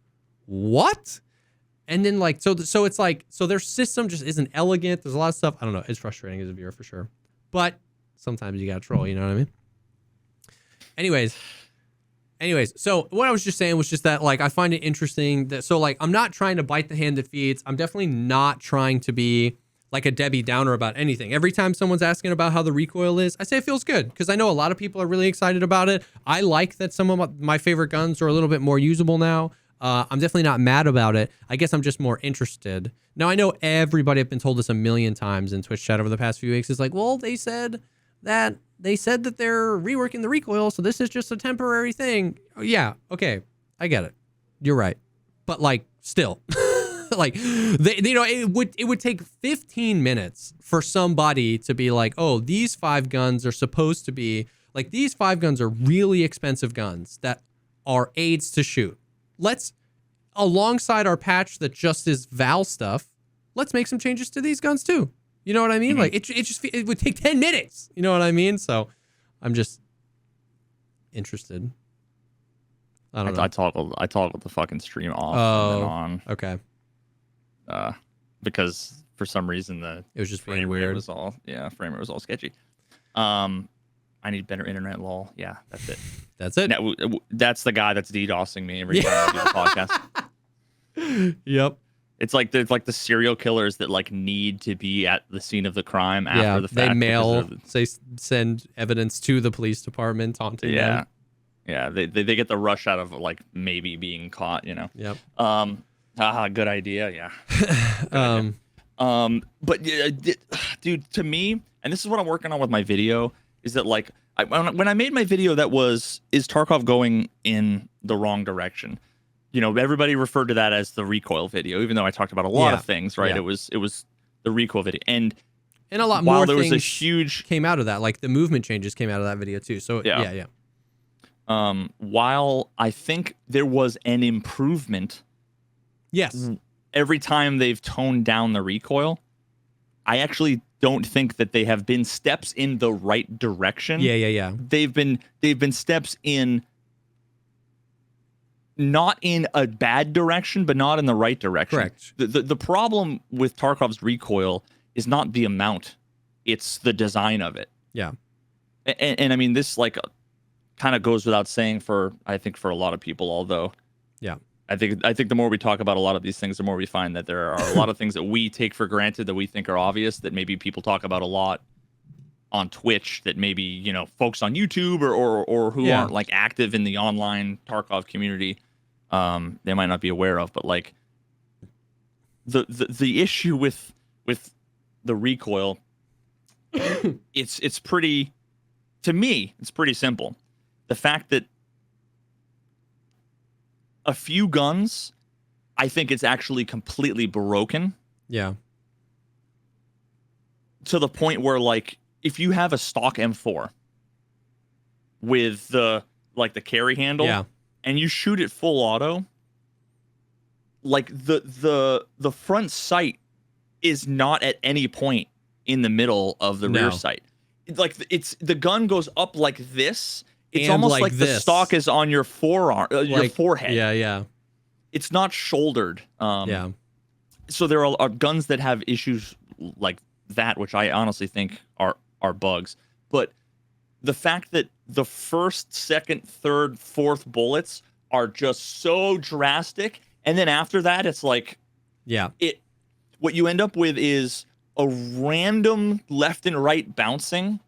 what? And then like, so it's like, so their system just isn't elegant. There's a lot of stuff. I don't know. It's frustrating as a viewer for sure. But sometimes you gotta troll, you know what I mean? Anyways, so what I was just saying was just that, like, I find it interesting that, so like, I'm not trying to bite the hand that feeds. I'm definitely not trying to be like a Debbie Downer about anything. Every time someone's asking about how the recoil is, I say it feels good because I know a lot of people are really excited about it. I like that some of my favorite guns are a little bit more usable now. I'm definitely not mad about it. I guess I'm just more interested. Now, I know everybody have been told this a million times in Twitch chat over the past few weeks. It's like, well, they said that they're reworking the recoil, so this is just a temporary thing. Yeah, okay, I get it. You're right. But like, still. Like, it would take 15 minutes for somebody to be like, oh, these 5 guns are supposed to be like, these 5 guns are really expensive guns that are aids to shoot. Let's, alongside our patch that just is Val stuff, let's make some changes to these guns too. You know what I mean? Like, it would take 10 minutes. You know what I mean? So I'm just interested. I don't know. I toggled the fucking stream off and then on. Okay. Because for some reason it was just frame weird. rate was all sketchy. I need better internet, lol. Yeah, that's it. That's it. That's the guy that's DDoSing me every time I do the podcast. Yep. It's like the serial killers that like need to be at the scene of the crime after the fact. They send evidence to the police department taunting them. Yeah. They get the rush out of like maybe being caught. You know. Yep. Good idea. Yeah. But dude, to me, and this is what I'm working on with my video, is that like when I made my video that was, is Tarkov going in the wrong direction? You know, everybody referred to that as the Recoil video, even though I talked about a lot of things, right? Yeah. It was the Recoil video, and a lot more things came out of that, like the movement changes came out of that video too. So yeah. While I think there was an improvement, yes, every time they've toned down the recoil, I actually don't think that they have been steps in the right direction. Yeah. They've been steps in, not in a bad direction, but not in the right direction. Correct. The problem with Tarkov's recoil is not the amount, it's the design of it. Yeah. And I mean, this like kind of goes without saying I think for a lot of people, although I think the more we talk about a lot of these things, the more we find that there are a lot of things that we take for granted that we think are obvious, that maybe people talk about a lot on Twitch, that maybe, you know, folks on YouTube or who aren't like active in the online Tarkov community, they might not be aware of. But like the issue with the recoil, it's pretty, to me, it's pretty simple. The fact that a few guns, I think it's actually completely broken. Yeah. To the point where, like, if you have a stock M4 with the carry handle, and you shoot it full auto, like the front sight is not at any point in the middle of the rear sight. Like, it's the gun goes up like this. It's and almost like the stock is on your forearm, your forehead. Yeah. It's not shouldered. So there are guns that have issues like that, which I honestly think are bugs. But the fact that the first, second, third, fourth bullets are just so drastic, and then after that, it's like, what you end up with is a random left and right bouncing,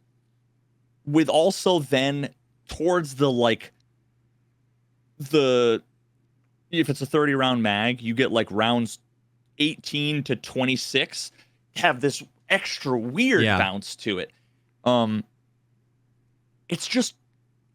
with also then towards if it's a 30 round mag, you get like rounds 18 to 26 have this extra weird bounce to it. It's just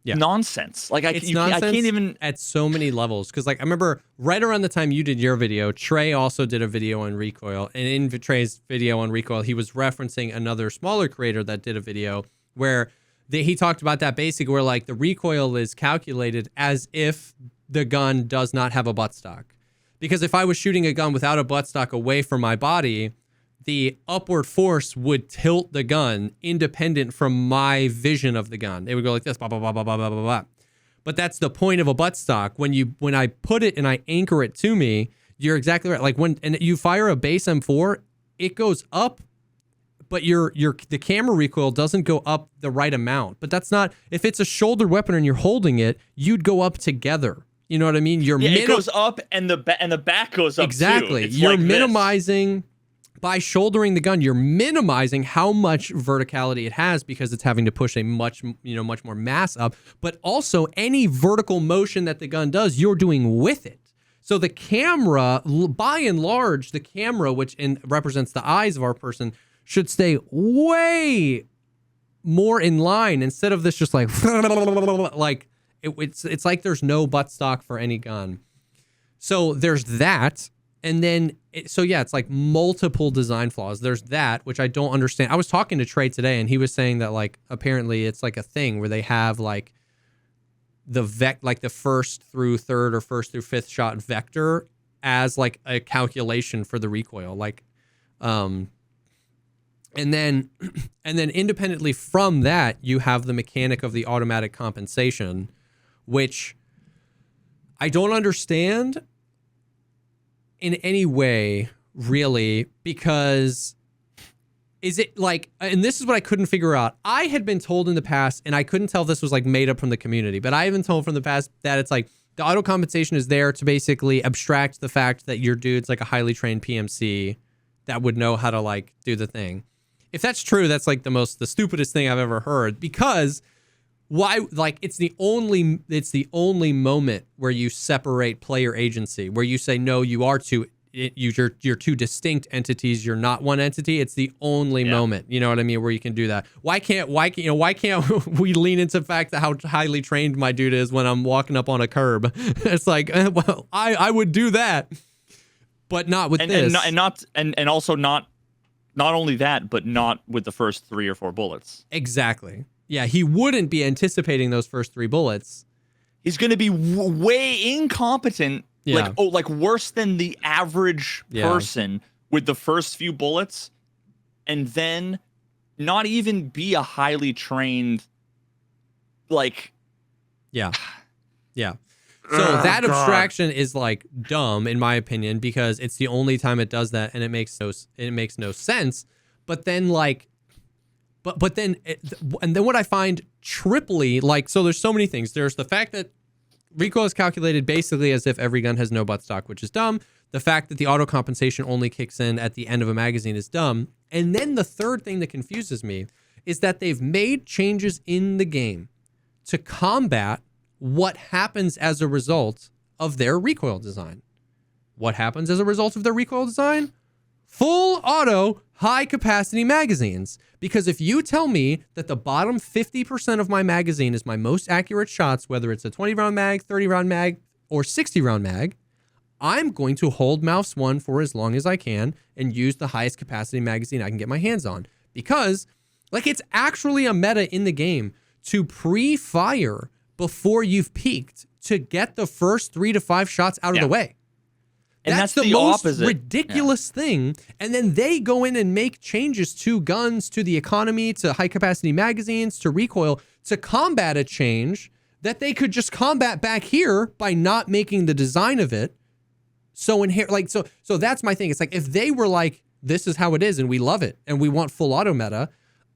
nonsense. Like I can't even, at so many levels. Cause like I remember right around the time you did your video, Trey also did a video on recoil, and in Trey's video on recoil, he was referencing another smaller creator that did a video where he talked about that basic, where like the recoil is calculated as if the gun does not have a buttstock. Because if I was shooting a gun without a buttstock away from my body, the upward force would tilt the gun independent from my vision of the gun. It would go like this, blah, blah, blah, blah, blah, blah, blah, blah. But that's the point of a buttstock. When I put it and I anchor it to me, you're exactly right. Like when you fire a base M4, it goes up, but the camera recoil doesn't go up the right amount. But that's not, if it's a shoulder weapon and you're holding it, you'd go up together. You know what I mean? It goes up and the back goes up exactly. too. You're like minimizing by shouldering the gun, you're minimizing how much verticality it has because it's having to push a much more mass up. But also, any vertical motion that the gun does, you're doing with it. So the camera, by and large, the camera, which represents the eyes of our person, should stay way more in line instead of this just like it's like there's no buttstock for any gun. So there's that. And then, it's like multiple design flaws. There's that, which I don't understand. I was talking to Trey today, and he was saying that, like, apparently it's like a thing where they have, like, the first through third or first through fifth shot vector as, like, a calculation for the recoil. Like, and then independently from that, you have the mechanic of the automatic compensation, which I don't understand in any way, really, because is it like, and this is what I couldn't figure out. I had been told in the past, and I couldn't tell if this was like made up from the community, but I have been told from the past that it's like the auto compensation is there to basically abstract the fact that your dude's like a highly trained PMC that would know how to like do the thing. If that's true, that's like the stupidest thing I've ever heard, because why, like, it's the only moment where you separate player agency, where you say, no, you're two distinct entities, you're not one entity. It's the only moment, you know what I mean, where you can do that. Why can't we lean into the fact that how highly trained my dude is when I'm walking up on a curb? It's like, well, I would do that, but not with this. And also not only that, but not with the first 3 or 4 bullets. Exactly. Yeah, he wouldn't be anticipating those first 3 bullets. He's going to be way incompetent, yeah. like worse than the average person with the first few bullets, and then not even be a highly trained, like... Yeah. Yeah. So that abstraction is like dumb, in my opinion, because it's the only time it does that, and it makes no sense. But then, like... But then what I find triply, like, so there's so many things. There's the fact that recoil is calculated basically as if every gun has no buttstock, which is dumb. The fact that the auto compensation only kicks in at the end of a magazine is dumb. And then the third thing that confuses me is that they've made changes in the game to combat what happens as a result of their recoil design. What happens as a result of their recoil design? Full auto, high capacity magazines. Because if you tell me that the bottom 50% of my magazine is my most accurate shots, whether it's a 20 round mag, 30 round mag, or 60 round mag, I'm going to hold mouse 1 for as long as I can and use the highest capacity magazine I can get my hands on. Because, like, it's actually a meta in the game to pre-fire before you've peaked to get the first 3 to 5 shots out of the way. And that's the most opposite. Ridiculous thing. And then they go in and make changes to guns, to the economy, to high capacity magazines, to recoil, to combat a change that they could just combat back here by not making the design of it. So that's my thing. It's like, if they were like, this is how it is and we love it and we want full auto meta,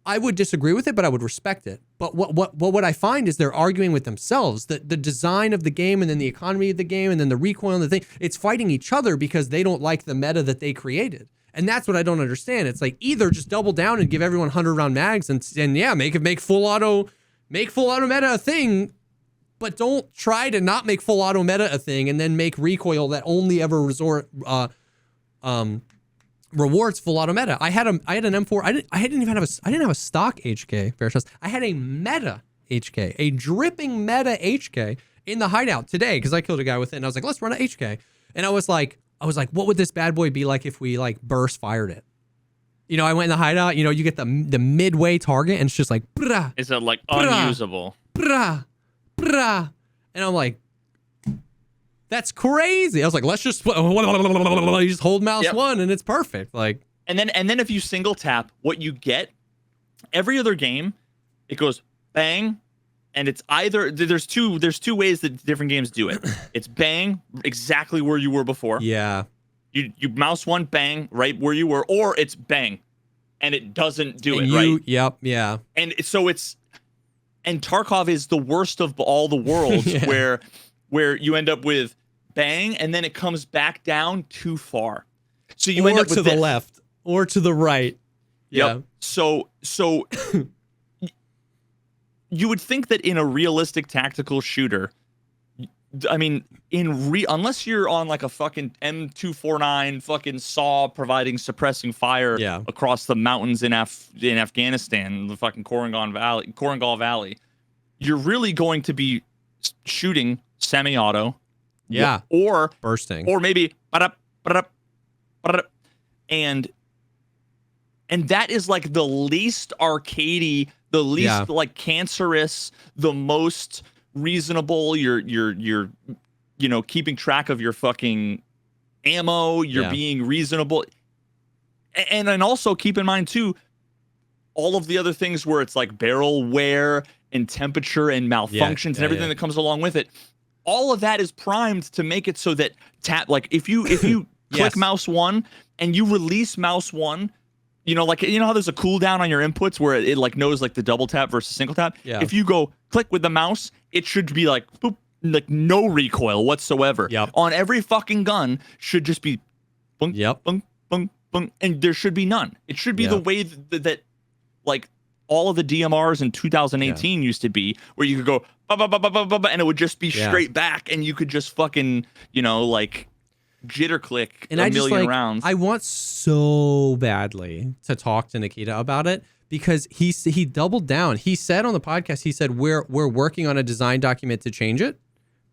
I would disagree with it, but I would respect it. But what I find is they're arguing with themselves. The design of the game and then the economy of the game and then the recoil and the thing, it's fighting each other because they don't like the meta that they created. And that's what I don't understand. It's like, either just double down and give everyone 100 round mags and make full auto meta a thing, but don't try to not make full auto meta a thing and then make recoil that only ever rewards full auto meta. I had an M4. I didn't have a stock HK, Veritas. I had a meta HK, a dripping meta HK in the hideout today because I killed a guy with it, and I was like, let's run a HK. And I was like, what would this bad boy be like if we like burst fired it? You know, I went in the hideout. You know, you get the midway target, and it's just like, brah, is it like unusable? Brah, brah, and I'm like, that's crazy. I was like, let's just you just hold mouse 1 and it's perfect. Like, and then if you single tap, what you get every other game, it goes bang, and it's either there's two ways that different games do it. It's bang exactly where you were before. Yeah. You mouse 1 bang right where you were, or it's bang and it doesn't do it right. Yep. Yeah. And so and Tarkov is the worst of all the worlds where you end up with bang and then it comes back down too far. So you end up with to the left. Or to the right. Yeah. Yep. So you would think that in a realistic tactical shooter, I mean, unless you're on like a fucking M249 fucking saw suppressing fire across the mountains in Afghanistan, the fucking Korangal Valley, you're really going to be shooting semi-auto. Yeah. Or bursting. Or maybe and that is like the least arcadey, the least like cancerous, the most reasonable. You're keeping track of your fucking ammo. You're being reasonable, and also keep in mind too, all of the other things where it's like barrel wear and temperature and malfunctions and everything that comes along with it. All of that is primed to make it so that if you click mouse 1 and you release mouse 1. Like how there's a cooldown on your inputs where it like knows like the double tap versus single tap. Yeah. If you go click with the mouse, it should be like boop, like no recoil whatsoever. Yep. On every fucking gun should just be bunk, bunk, bunk, bunk, and there should be none. It should be the way that like all of the DMRs in 2018 used to be, where you could go and it would just be straight back, and you could just fucking like jitter click and a million rounds. I want so badly to talk to Nikita about it, because he doubled down. He said on the podcast, he said we're working on a design document to change it,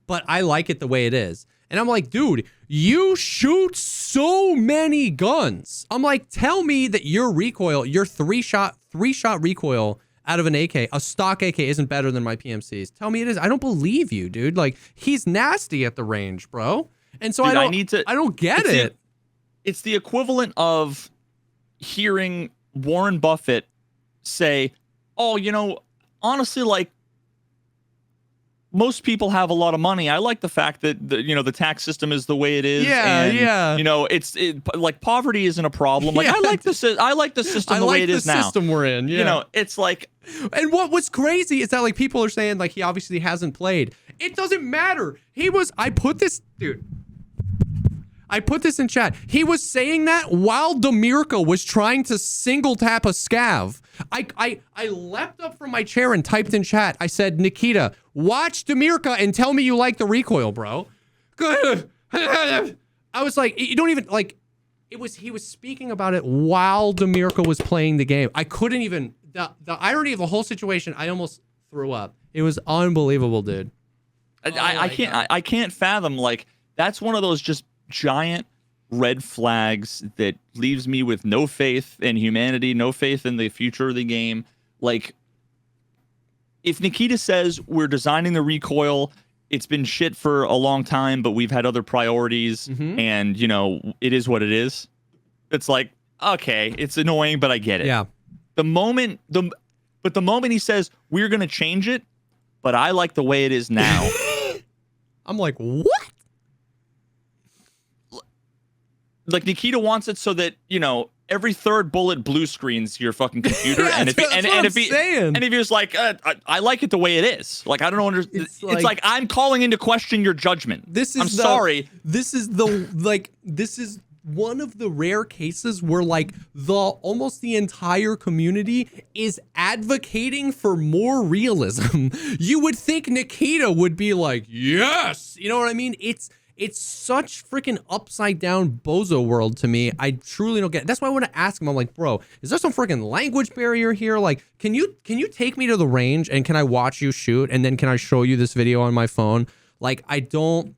but I like it the way it is. And I'm like, dude, you shoot so many guns. I'm like, tell me that your recoil, your three shot recoil out of an AK, a stock AK, isn't better than my PMCs. Tell me it is. I don't believe you, dude. Like, he's nasty at the range, bro. And so dude, I don't get it. It's the equivalent of hearing Warren Buffett say, "Oh, honestly, like most people have a lot of money. I like the fact that the tax system is the way it is. Like poverty isn't a problem. Like I like the system the way it is now. System we're in. Yeah. It's like." And what's crazy is that like people are saying like he obviously hasn't played. It doesn't matter. I put this in chat. He was saying that while Demirka was trying to single tap a scav. I leapt up from my chair and typed in chat. I said, Nikita, watch Demirka and tell me you like the recoil, bro. I was like, you don't even like. He was speaking about it while Demirka was playing the game. I couldn't even. The irony of the whole situation, I almost threw up. It was unbelievable, dude. I can't fathom, like, that's one of those just giant red flags that leaves me with no faith in humanity, no faith in the future of the game. Like, if Nikita says we're designing the recoil, it's been shit for a long time, but we've had other priorities, and it is what it is. It's like, okay, it's annoying, but I get it. Yeah. The moment he says we're gonna change it, but I like the way it is now. I'm like, what? Like, Nikita wants it so that every third bullet blue screens your fucking computer, and if he was like, I like it the way it is. Like, I don't understand. It's like I'm calling into question your judgment. Sorry. This is one of the rare cases where like almost the entire community is advocating for more realism. You would think Nikita would be like, yes, you know what I mean? It's such freaking upside down bozo world to me. I truly don't get it. That's why I want to ask him. I'm like, bro, is there some freaking language barrier here? Like, can you take me to the range and can I watch you shoot? And then can I show you this video on my phone? Like, I don't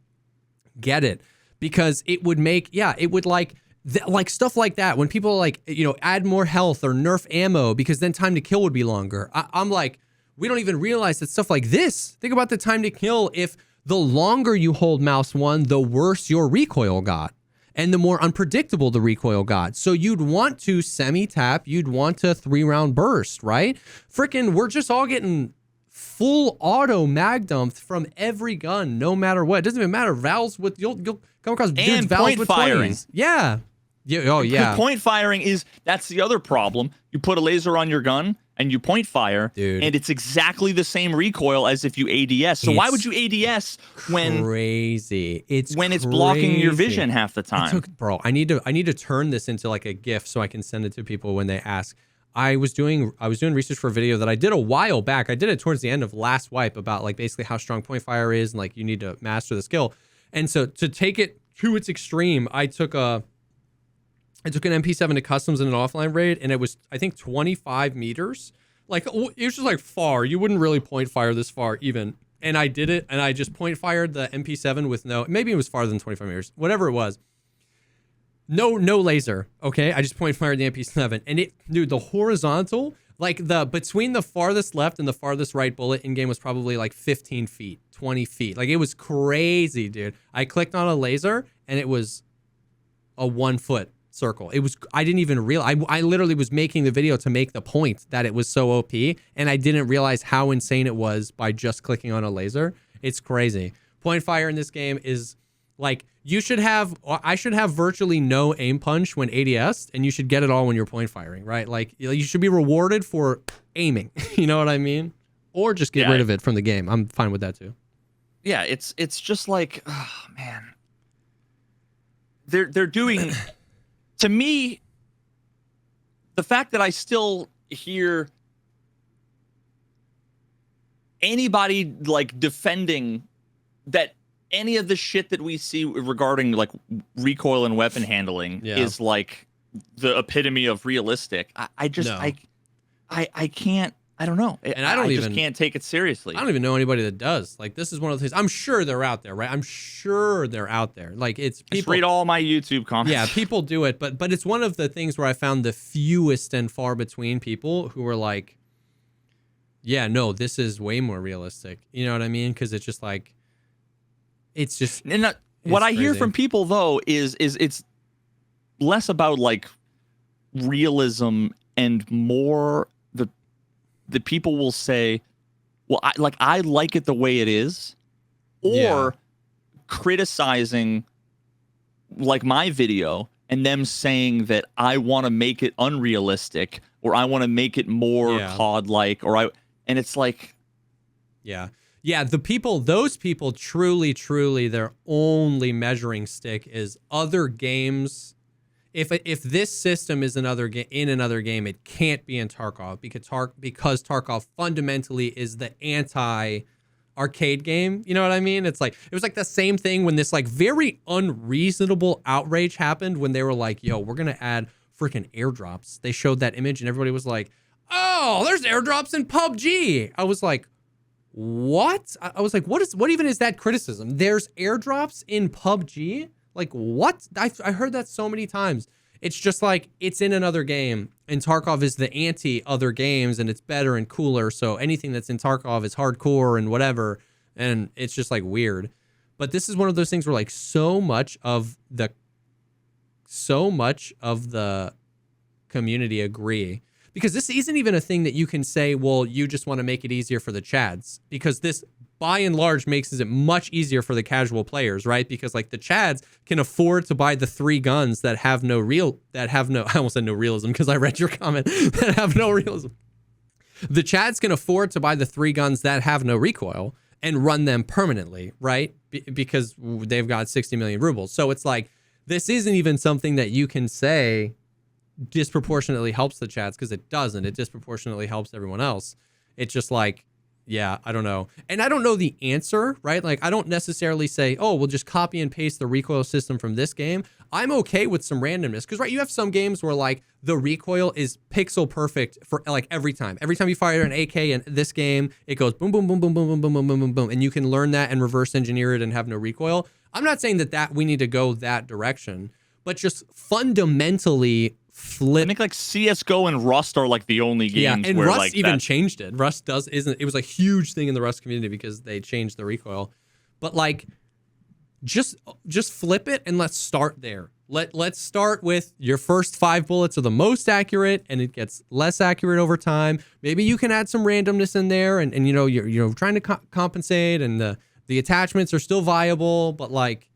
get it, because it would make, it would like stuff like that. When people like, add more health or nerf ammo because then time to kill would be longer. I'm like, we don't even realize that stuff like this. Think about the time to kill. If the longer you hold mouse 1, the worse your recoil got, and the more unpredictable the recoil got. So you'd want to semi-tap, you'd want to 3-round burst, right? Freaking, we're just all getting full auto mag dumped from every gun, no matter what. It doesn't even matter. Vals with, you'll come across dudes, Vals with 20s. Yeah. Yeah. Oh, yeah. Point firing that's the other problem. You put a laser on your gun and you point fire, dude, and it's exactly the same recoil as if you ADS. So why would you ADS when crazy? It's blocking your vision half the time? Bro, I need to turn this into like a GIF so I can send it to people when they ask. I was doing research for a video that I did a while back. I did it towards the end of last wipe about like basically how strong point fire is and like you need to master the skill. And so to take it to its extreme, I took an MP7 to customs in an offline raid, and it was, I think, 25 meters. Like, it was just like far. You wouldn't really point fire this far even. And I did it, and I just point fired the MP7 with maybe it was farther than 25 meters, whatever it was. No laser, okay? I just point fired the MP7, and dude, the horizontal, like between the farthest left and the farthest right bullet in game was probably like 15 feet, 20 feet. Like, it was crazy, dude. I clicked on a laser, and it was a 1 foot circle. I didn't even realize. I literally was making the video to make the point that it was so OP, and I didn't realize how insane it was by just clicking on a laser. It's crazy. Point fire in this game is like, I should have virtually no aim punch when ADS, and you should get it all when you're point firing, right? Like, you should be rewarded for aiming. You know what I mean? Or just get rid of it from the game. I'm fine with that too. Yeah, it's just like, oh man, they're doing. To me, the fact that I still hear anybody like defending that any of the shit that we see regarding like recoil and weapon handling is like the epitome of realistic. I can't. I don't know. And I just can't take it seriously. I don't even know anybody that does. Like, this is one of the things. I'm sure they're out there, right? I'm sure they're out there. Like, it's people. Just read all my YouTube comments. Yeah, people do it, but it's one of the things where I found the fewest and far between people who were like, yeah, no, this is way more realistic. You know what I mean? Because it's just like, it's just. And what I hear from people though is it's less about like realism and more the people will say, well, I like it the way it is, or criticizing like my video and them saying that I want to make it unrealistic or I want to make it more COD-like, and it's like, those people truly their only measuring stick is other games. If this system is in another game, it can't be in Tarkov because Tarkov fundamentally is the anti-arcade game. You know what I mean? It was like the same thing when this like very unreasonable outrage happened when they were like, "Yo, we're gonna add freaking airdrops." They showed that image and everybody was like, "Oh, there's airdrops in PUBG." I was like, "What?" I was like, "What even is that criticism? There's airdrops in PUBG?" Like, what? I heard that so many times. It's just like, it's in another game, and Tarkov is the anti-other games, and it's better and cooler, so anything that's in Tarkov is hardcore and whatever, and it's just, like, weird. But this is one of those things where, like, so much of the community agree. Because this isn't even a thing that you can say, well, you just want to make it easier for the Chads. Because this, by and large, makes it much easier for the casual players, right? Because like the Chads can afford to buy the 3 guns that have no I almost said no realism because I read your comment, that have no realism. The Chads can afford to buy the 3 guns that have no recoil and run them permanently, right? Because they've got 60 million rubles. So it's like, this isn't even something that you can say disproportionately helps the Chads, because it doesn't. It disproportionately helps everyone else. It's just like, yeah, I don't know. And I don't know the answer, right? Like, I don't necessarily say, oh, we'll just copy and paste the recoil system from this game. I'm okay with some randomness, because, right, you have some games where, like, the recoil is pixel perfect for, like, every time. Every time you fire an AK in this game, it goes boom, boom, boom, boom, boom, boom, boom, boom, boom, boom, boom. And you can learn that and reverse engineer it and have no recoil. I'm not saying that we need to go that direction, but just fundamentally flip. I think like CS:GO and Rust are like the only games and where Rust like even changed it. It was a huge thing in the Rust community because they changed the recoil. But like, just flip it and let's start there. Let's start with your first 5 bullets are the most accurate, and it gets less accurate over time. Maybe you can add some randomness in there, and you know you're trying to compensate, and the attachments are still viable, but like,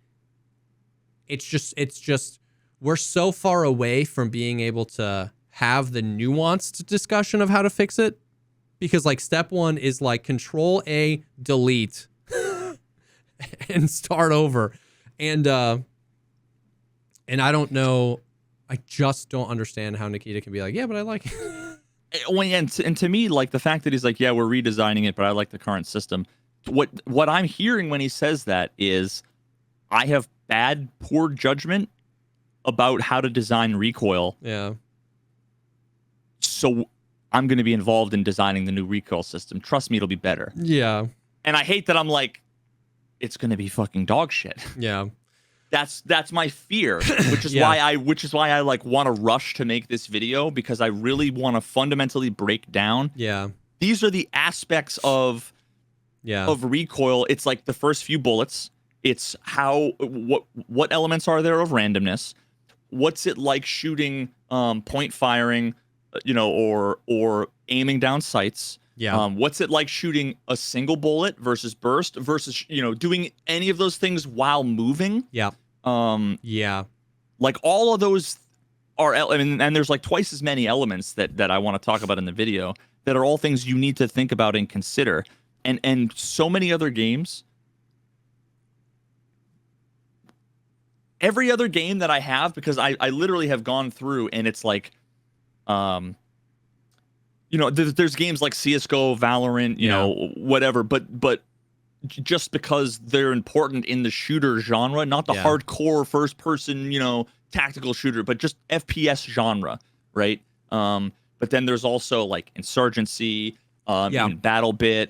it's just we're so far away from being able to have the nuanced discussion of how to fix it, because like step one is like Control A, delete, and start over, and I don't know. I just don't understand how Nikita can be like, yeah, but I like it. And to me, like the fact that he's like, yeah, we're redesigning it, but I like the current system. What I'm hearing when he says that is, I have poor judgment about how to design Recoil. Yeah. So I'm going to be involved in designing the new Recoil system. Trust me, it'll be better. Yeah. And I hate that I'm like, it's going to be fucking dog shit. Yeah. That's my fear, which is why I like want to rush to make this video, because I really want to fundamentally break down. Yeah. These are the aspects of Recoil. It's like the first few bullets. It's what elements are there of randomness? What's it like shooting point firing, or aiming down sights? Yeah. What's it like shooting a single bullet versus burst versus doing any of those things while moving? Yeah. Like all of those are, and there's like twice as many elements that I want to talk about in the video that are all things you need to think about and consider. And so many other games, every other game that I have, because I literally have gone through, and it's like, there's games like CSGO, Valorant, whatever, but just because they're important in the shooter genre, not the hardcore first person, tactical shooter, but just FPS genre, right? But then there's also like Insurgency, and BattleBit.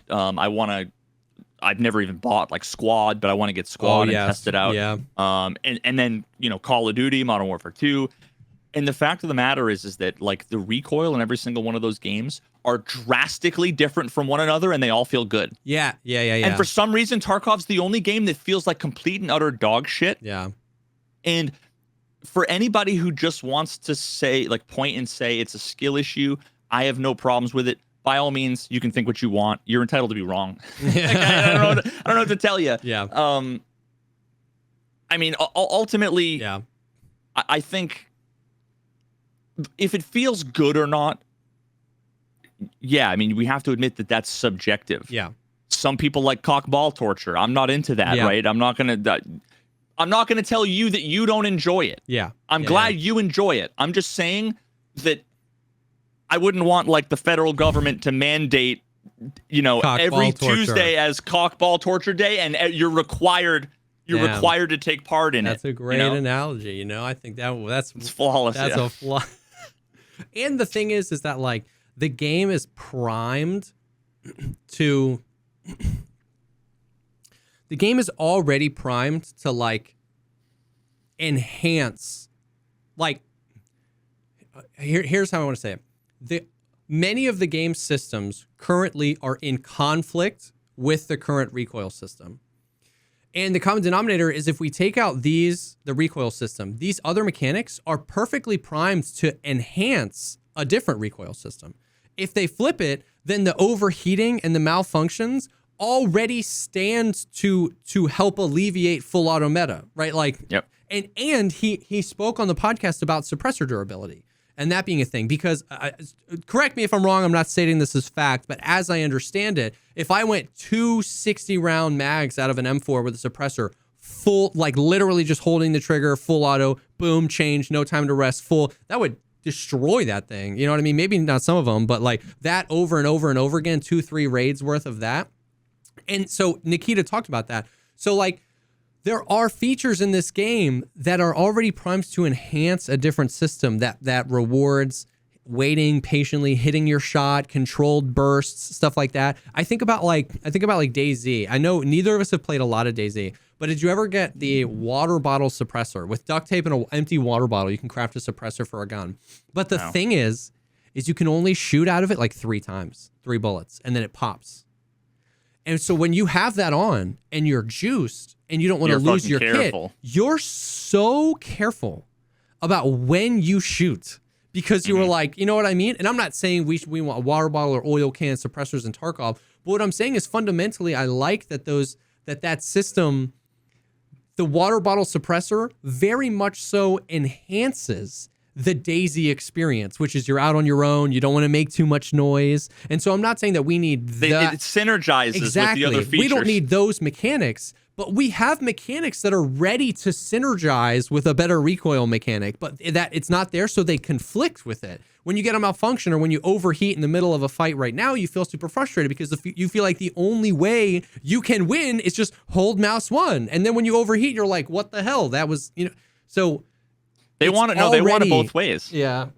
I've never even bought like Squad, but I want to get Squad and test it out. Yeah. And then Call of Duty, Modern Warfare 2. And the fact of the matter is that like the recoil in every single one of those games are drastically different from one another, and they all feel good. Yeah. And for some reason, Tarkov's the only game that feels like complete and utter dog shit. Yeah. And for anybody who just wants to say, like, point and say it's a skill issue, I have no problems with it. By all means, you can think what you want. You're entitled to be wrong. Like, I don't know what to tell you. Yeah. I mean, ultimately, I think if it feels good or not, I mean, we have to admit that that's subjective. Yeah. Some people like cockball torture. I'm not into that, right? I'm not gonna tell you that you don't enjoy it. Yeah. I'm glad you enjoy it. I'm just saying that I wouldn't want like the federal government to mandate, every Tuesday as cockball torture day, and you're required to take part in it. That's a great analogy. I think that's flawless. That's a flaw. And the thing is that like the game is primed to. The game is already primed to like enhance. Like, here's how I want to say it. Many of the game systems currently are in conflict with the current recoil system. And the common denominator is if we take out the recoil system, these other mechanics are perfectly primed to enhance a different recoil system. If they flip it, then the overheating and the malfunctions already stand to help alleviate full auto meta, right? Like, and he spoke on the podcast about suppressor durability. And that being a thing, because correct me if I'm wrong, I'm not stating this as fact, but as I understand it, if I went 2 60-round mags out of an M4 with a suppressor, full, like literally just holding the trigger, full auto, boom, change, no time to rest, full, that would destroy that thing. You know what I mean? Maybe not some of them, but like that over and over and over again, 2-3 raids worth of that. And so Nikita talked about that. So like, there are features in this game that are already primed to enhance a different system that rewards waiting patiently, hitting your shot, controlled bursts, stuff like that. I think about like DayZ. I know neither of us have played a lot of DayZ, but did you ever get the water bottle suppressor with duct tape and an empty water bottle? You can craft a suppressor for a gun. But the thing is you can only shoot out of it like 3 times, 3 bullets, and then it pops. And so when you have that on and you're juiced and you don't want to lose your kit, you're so careful about when you shoot because you were like, you know what I mean? And I'm not saying we want a water bottle or oil can suppressors in Tarkov, but what I'm saying is fundamentally I like that that system the water bottle suppressor very much so enhances the DayZ experience, which is you're out on your own, you don't want to make too much noise. And so I'm not saying that we need that. It synergizes Exactly. with the other features. We don't need those mechanics, but we have mechanics that are ready to synergize with a better recoil mechanic, but that it's not there, so they conflict with it. When you get a malfunction or when you overheat in the middle of a fight right now, you feel super frustrated because you feel like the only way you can win is just hold mouse 1. And then when you overheat, you're like, what the hell? That was, so they want it. No, they want it both ways. Yeah.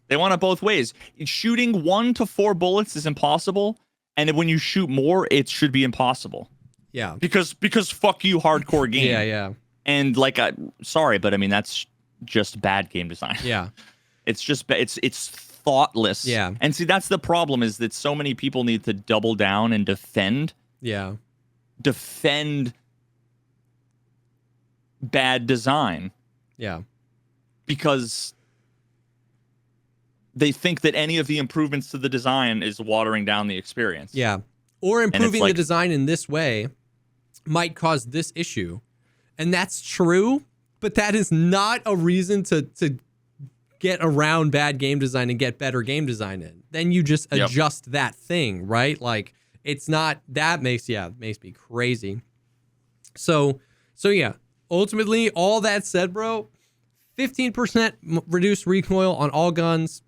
They want it both ways. Shooting 1 to 4 bullets is impossible. And when you shoot more, it should be impossible. Yeah. Because fuck you, hardcore game. Yeah. And like, sorry, but I mean, that's just bad game design. Yeah. It's just, it's thoughtless. Yeah. And see, that's the problem, is that so many people need to double down and defend. Yeah. Defend bad design. Yeah. Because they think that any of the improvements to the design is watering down the experience. Yeah. Or improving like, the design in this way might cause this issue. And that's true, but that is not a reason to get around bad game design and get better game design in. Then you just adjust that thing, right? Like, it's not, that makes me crazy. So yeah, ultimately, all that said, bro, 15% reduced recoil on all guns.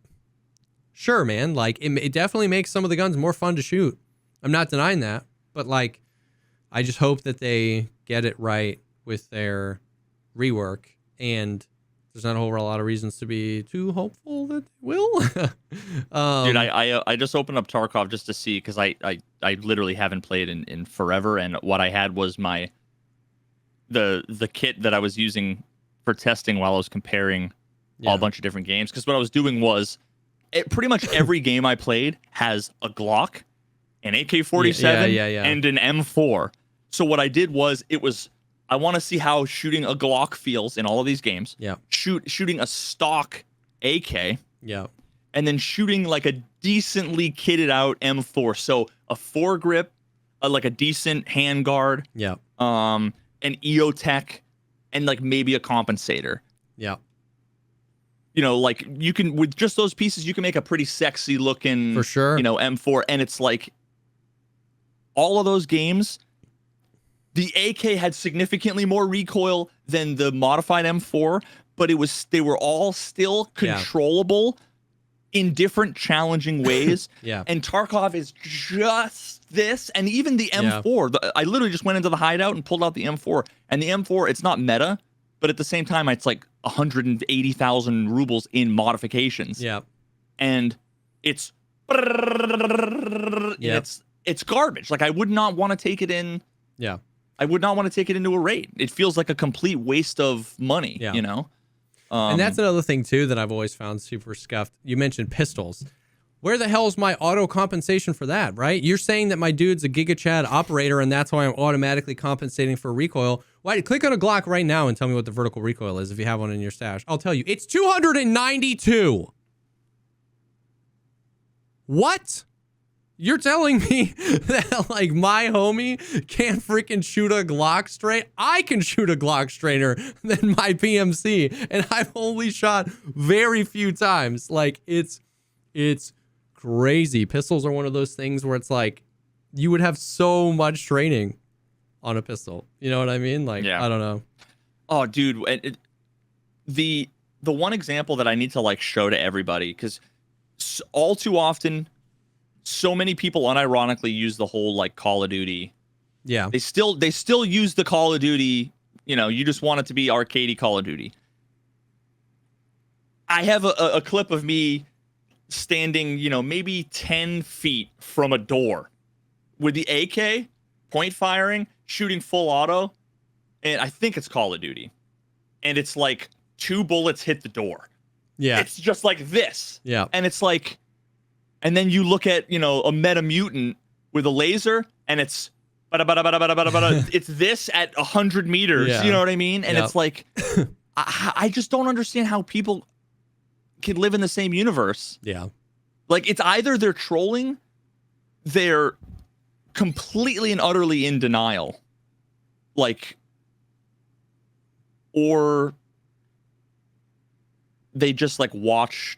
Sure, man. Like, it definitely makes some of the guns more fun to shoot. I'm not denying that. But, like, I just hope that they get it right with their rework. And there's not a whole lot of reasons to be too hopeful that they will. Dude, I just opened up Tarkov just to see, because I literally haven't played in forever. And what I had was the kit that I was using for testing while I was comparing a bunch of different games. Because what I was doing was, pretty much every game I played has a Glock, an AK-47, and an M4. So what I did was, I want to see how shooting a Glock feels in all of these games. Yeah. Shooting a stock AK. Yeah. And then shooting like a decently kitted out M4. So a foregrip, like a decent handguard. Yeah. An EOTech, and like maybe a compensator. Yeah. Like, you can, with just those pieces, you can make a pretty sexy looking, for sure, M4. And it's like, all of those games, the AK had significantly more recoil than the modified M4, but they were all still controllable in different challenging ways. Yeah. And Tarkov is just this. And even the M4, I literally just went into the hideout and pulled out the M4. And the M4, it's not meta, but at the same time, it's like 180,000 rubles in modifications. Yeah. And it's garbage. Like, I would not want to take it in. Yeah. I would not want to take it into a raid. It feels like a complete waste of money, And that's another thing, too, that I've always found super scuffed. You mentioned pistols. Where the hell is my auto compensation for that, right? You're saying that my dude's a Giga Chad operator and that's why I'm automatically compensating for recoil. Why? Click on a Glock right now and tell me what the vertical recoil is if you have one in your stash. I'll tell you. It's 292. What? You're telling me that, like, my homie can't freaking shoot a Glock straight? I can shoot a Glock straighter than my PMC, and I've only shot very few times. Like, it's crazy. Pistols are one of those things where it's like, you would have so much training on a pistol. You know what I mean? Like, I don't know. Oh, dude. The one example that I need to, like, show to everybody, because all too often, so many people unironically use the whole, like, Call of Duty. Yeah. They still use the Call of Duty, you just want it to be arcadey Call of Duty. I have a clip of me standing, maybe 10 feet from a door with the AK, point firing, shooting full auto, and I think it's Call of Duty. And it's like 2 bullets hit the door. Yeah. It's just like this. Yeah. And it's like, and then you look at, a meta mutant with a laser, and it's it's this at 100 meters. Yeah. You know what I mean? And it's like, I just don't understand how people can live in the same universe. Yeah. Like, it's either they're trolling, they're completely and utterly in denial. Like, or they just like watch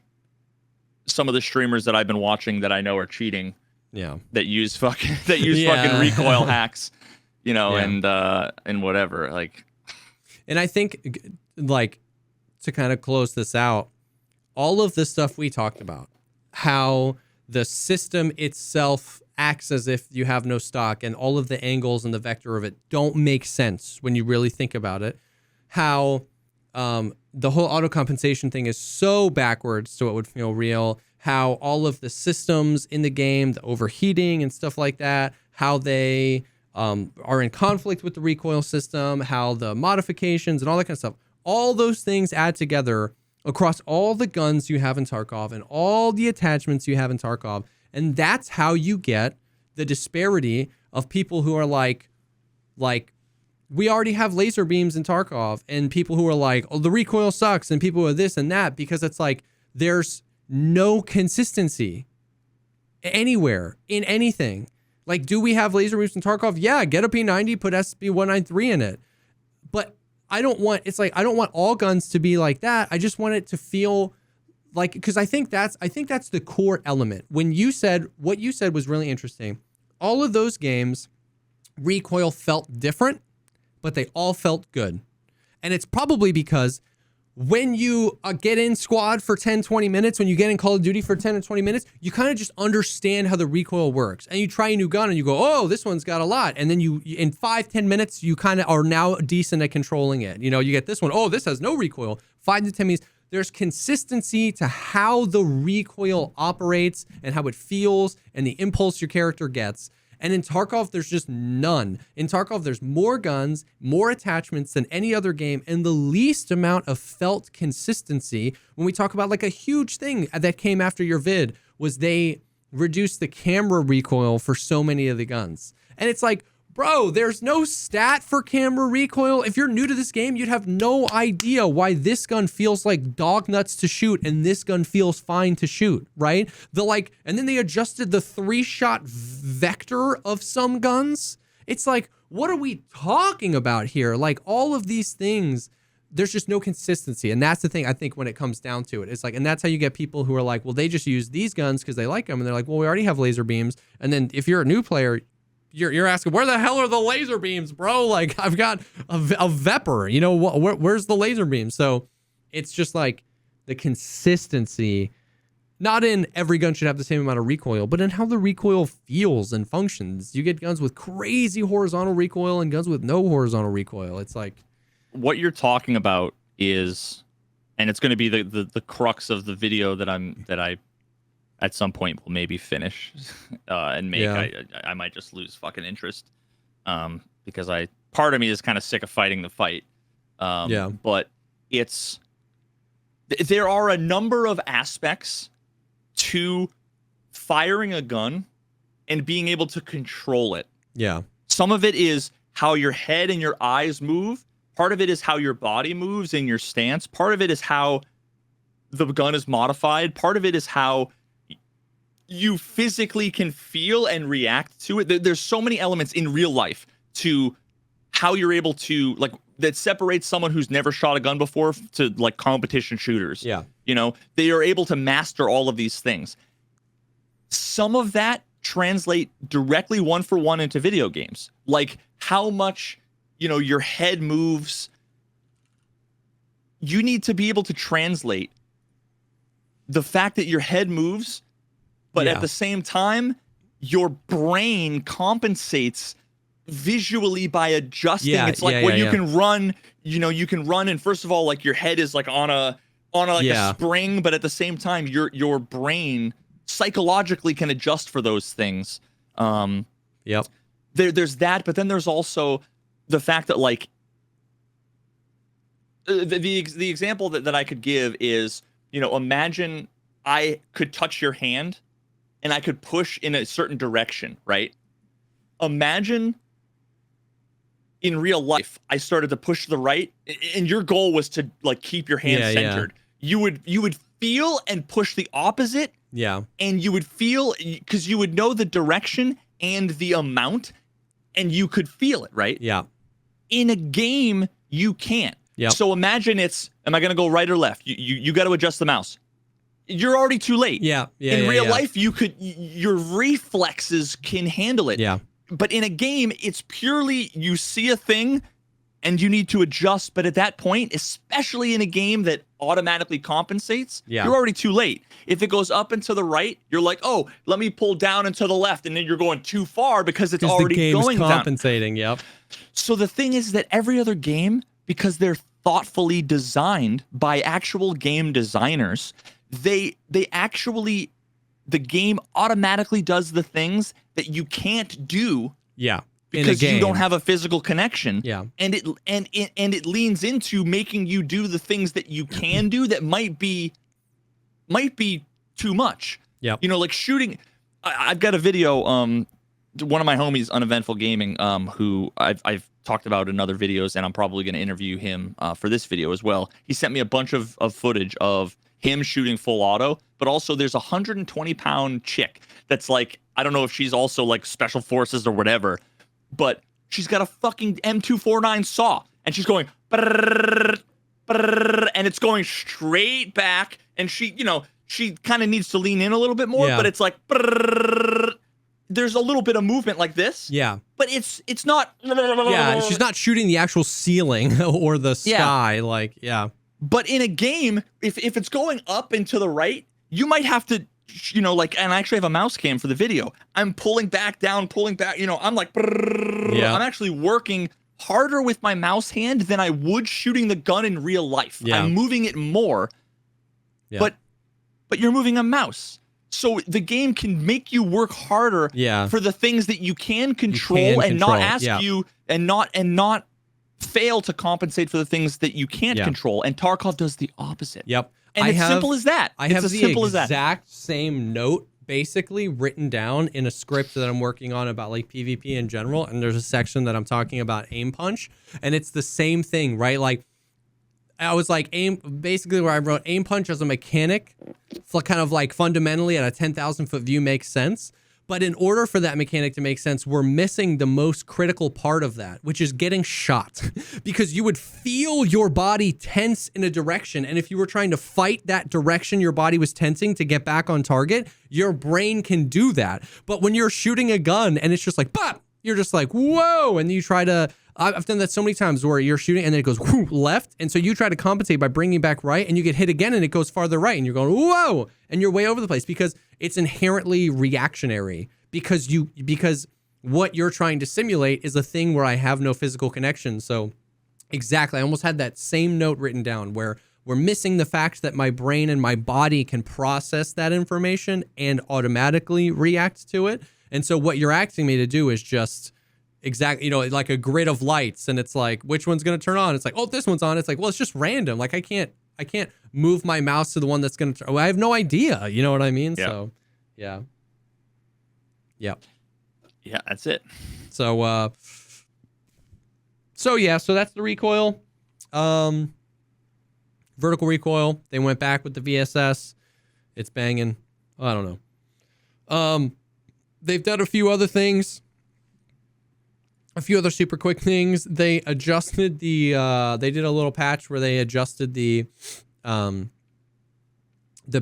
some of the streamers that I've been watching that I know are cheating. Yeah. That use fucking fucking recoil hacks, and whatever. Like, and I think like to kind of close this out, all of the stuff we talked about, how the system itself acts as if you have no stock, and all of the angles and the vector of it don't make sense when you really think about it. How the whole auto compensation thing is so backwards to what would feel real. How all of the systems in the game, the overheating and stuff like that, how they are in conflict with the recoil system, how the modifications and all that kind of stuff, all those things add together across all the guns you have in Tarkov and all the attachments you have in Tarkov. And that's how you get the disparity of people who are like, we already have laser beams in Tarkov, and people who are like, oh, the recoil sucks, and people who are this and that, because it's like there's no consistency anywhere in anything. Like, do we have laser beams in Tarkov? Yeah, get a P90, put SB193 in it. But I don't want all guns to be like that. I just want it to feel like, because I think that's the core element. When you said, what you said was really interesting. All of those games, recoil felt different, but they all felt good. And it's probably because when you get in squad for 10, 20 minutes, when you get in Call of Duty for 10 or 20 minutes, you kind of just understand how the recoil works. And you try a new gun and you go, oh, this one's got a lot. And then you in 5, 10 minutes, you kind of are now decent at controlling it. You know, you get this one, oh, this has no recoil. 5 to 10 minutes. There's consistency to how the recoil operates and how it feels and the impulse your character gets. And in Tarkov, there's just none. In Tarkov, there's more guns, more attachments than any other game, and the least amount of felt consistency. When we talk about like a huge thing that came after your vid was they reduced the camera recoil for so many of the guns. And it's like, bro, there's no stat for camera recoil. If you're new to this game, you'd have no idea why this gun feels like dog nuts to shoot and this gun feels fine to shoot, right? And then they adjusted the 3-shot vector of some guns. It's like, what are we talking about here? Like, all of these things, there's just no consistency. And that's the thing, I think, when it comes down to it. It's like, and that's how you get people who are like, well, they just use these guns because they like them. And they're like, well, we already have laser beams. And then if you're a new player, you're asking, where the hell are the laser beams, bro? Like, I've got a Vepr, you know, where's the laser beam? So it's just like the consistency, not in every gun should have the same amount of recoil, but in how the recoil feels and functions. You get guns with crazy horizontal recoil and guns with no horizontal recoil. It's like, what you're talking about is, and it's going to be the crux of the video that I at some point will maybe finish and make. I might just lose fucking interest because part of me is kind of sick of fighting the fight. But there are a number of aspects to firing a gun and being able to control it. Yeah. Some of it is how your head and your eyes move. Part of it is how your body moves and your stance. Part of it is how the gun is modified. Part of it is how you physically can feel and react to it. There's so many elements in real life to how you're able to, like, that separates someone who's never shot a gun before to like competition shooters. Yeah. You know, they are able to master all of these things. Some of that translate directly 1-for-1 into video games. Like how much, you know, your head moves. You need to be able to translate the fact that your head moves, but at the same time, your brain compensates visually by adjusting. It's like you can run, you know, you can run, and first of all, like your head is like on a spring, but at the same time, your brain psychologically can adjust for those things. There's that, but then there's also the fact that like the example that I could give is, you know, imagine I could touch your hand and I could push in a certain direction, right? Imagine in real life, I started to push to the right, and your goal was to like keep your hand centered. You would feel and push the opposite. Yeah. And you would feel, because you would know the direction and the amount, and you could feel it, right? Yeah. In a game, you can't. Yep. So imagine am I going to go right or left? You got to adjust the mouse. You're already too late. Yeah. In real life, your reflexes can handle it. Yeah. But in a game, it's purely you see a thing and you need to adjust. But at that point, especially in a game that automatically compensates, you're already too late. If it goes up and to the right, you're like, oh, let me pull down and to the left. And then you're going too far because it's already the game's going compensating. down. Yep. So the thing is that every other game, because they're thoughtfully designed by actual game designers, they actually, the game automatically does the things that you can't do. Yeah. Because you don't have a physical connection. Yeah. And it leans into making you do the things that you can do that might be too much. Yeah. You know, like shooting. I've got a video, one of my homies, Uneventful Gaming, who I've talked about in other videos, and I'm probably going to interview him for this video as well. He sent me a bunch of footage of him shooting full auto, but also there's a 120-pound chick that's like, I don't know if she's also like special forces or whatever, but she's got a fucking M249 saw, and she's going, brrr, brrr, and it's going straight back, and she kind of needs to lean in a little bit more, but it's like, brrr, there's a little bit of movement like this. Yeah. But it's not. Yeah, she's not shooting the actual ceiling or the sky. But in a game, if it's going up and to the right, you might have to, and I actually have a mouse cam for the video. I'm pulling back, down, pulling back, I'm like, I'm actually working harder with my mouse hand than I would shooting the gun in real life. Yeah. I'm moving it more, but you're moving a mouse. So the game can make you work harder for the things that you can control not ask you and not fail to compensate for the things that you can't control. And Tarkov does the opposite. Yep. And it's simple as that. I have the exact same note basically written down in a script that I'm working on about like PvP in general. And there's a section that I'm talking about aim punch. And it's the same thing, right? Like I was like basically where I wrote aim punch as a mechanic, kind of like fundamentally at a 10,000 foot view makes sense. But in order for that mechanic to make sense, we're missing the most critical part of that, which is getting shot. Because you would feel your body tense in a direction. And if you were trying to fight that direction your body was tensing to get back on target, your brain can do that. But when you're shooting a gun and it's just like, bop, you're just like, whoa. And you try to, I've done that so many times where you're shooting and then it goes whoo, left. And so you try to compensate by bringing back right and you get hit again and it goes farther right. And you're going, whoa. And you're way over the place because it's inherently reactionary because what you're trying to simulate is a thing where I have no physical connection. So exactly. I almost had that same note written down where we're missing the fact that my brain and my body can process that information and automatically react to it. And so what you're asking me to do is just exactly, like a grid of lights. And it's like, which one's going to turn on? It's like, oh, this one's on. It's like, well, it's just random. Like I can't move my mouse to the one that's going to, I have no idea. You know what I mean? Yeah. So yeah. Yep. Yeah, that's it. So, so that's the recoil. Vertical recoil. They went back with the VSS. It's banging. I don't know. They've done a few other things. A few other super quick things. They adjusted they did a little patch where they adjusted the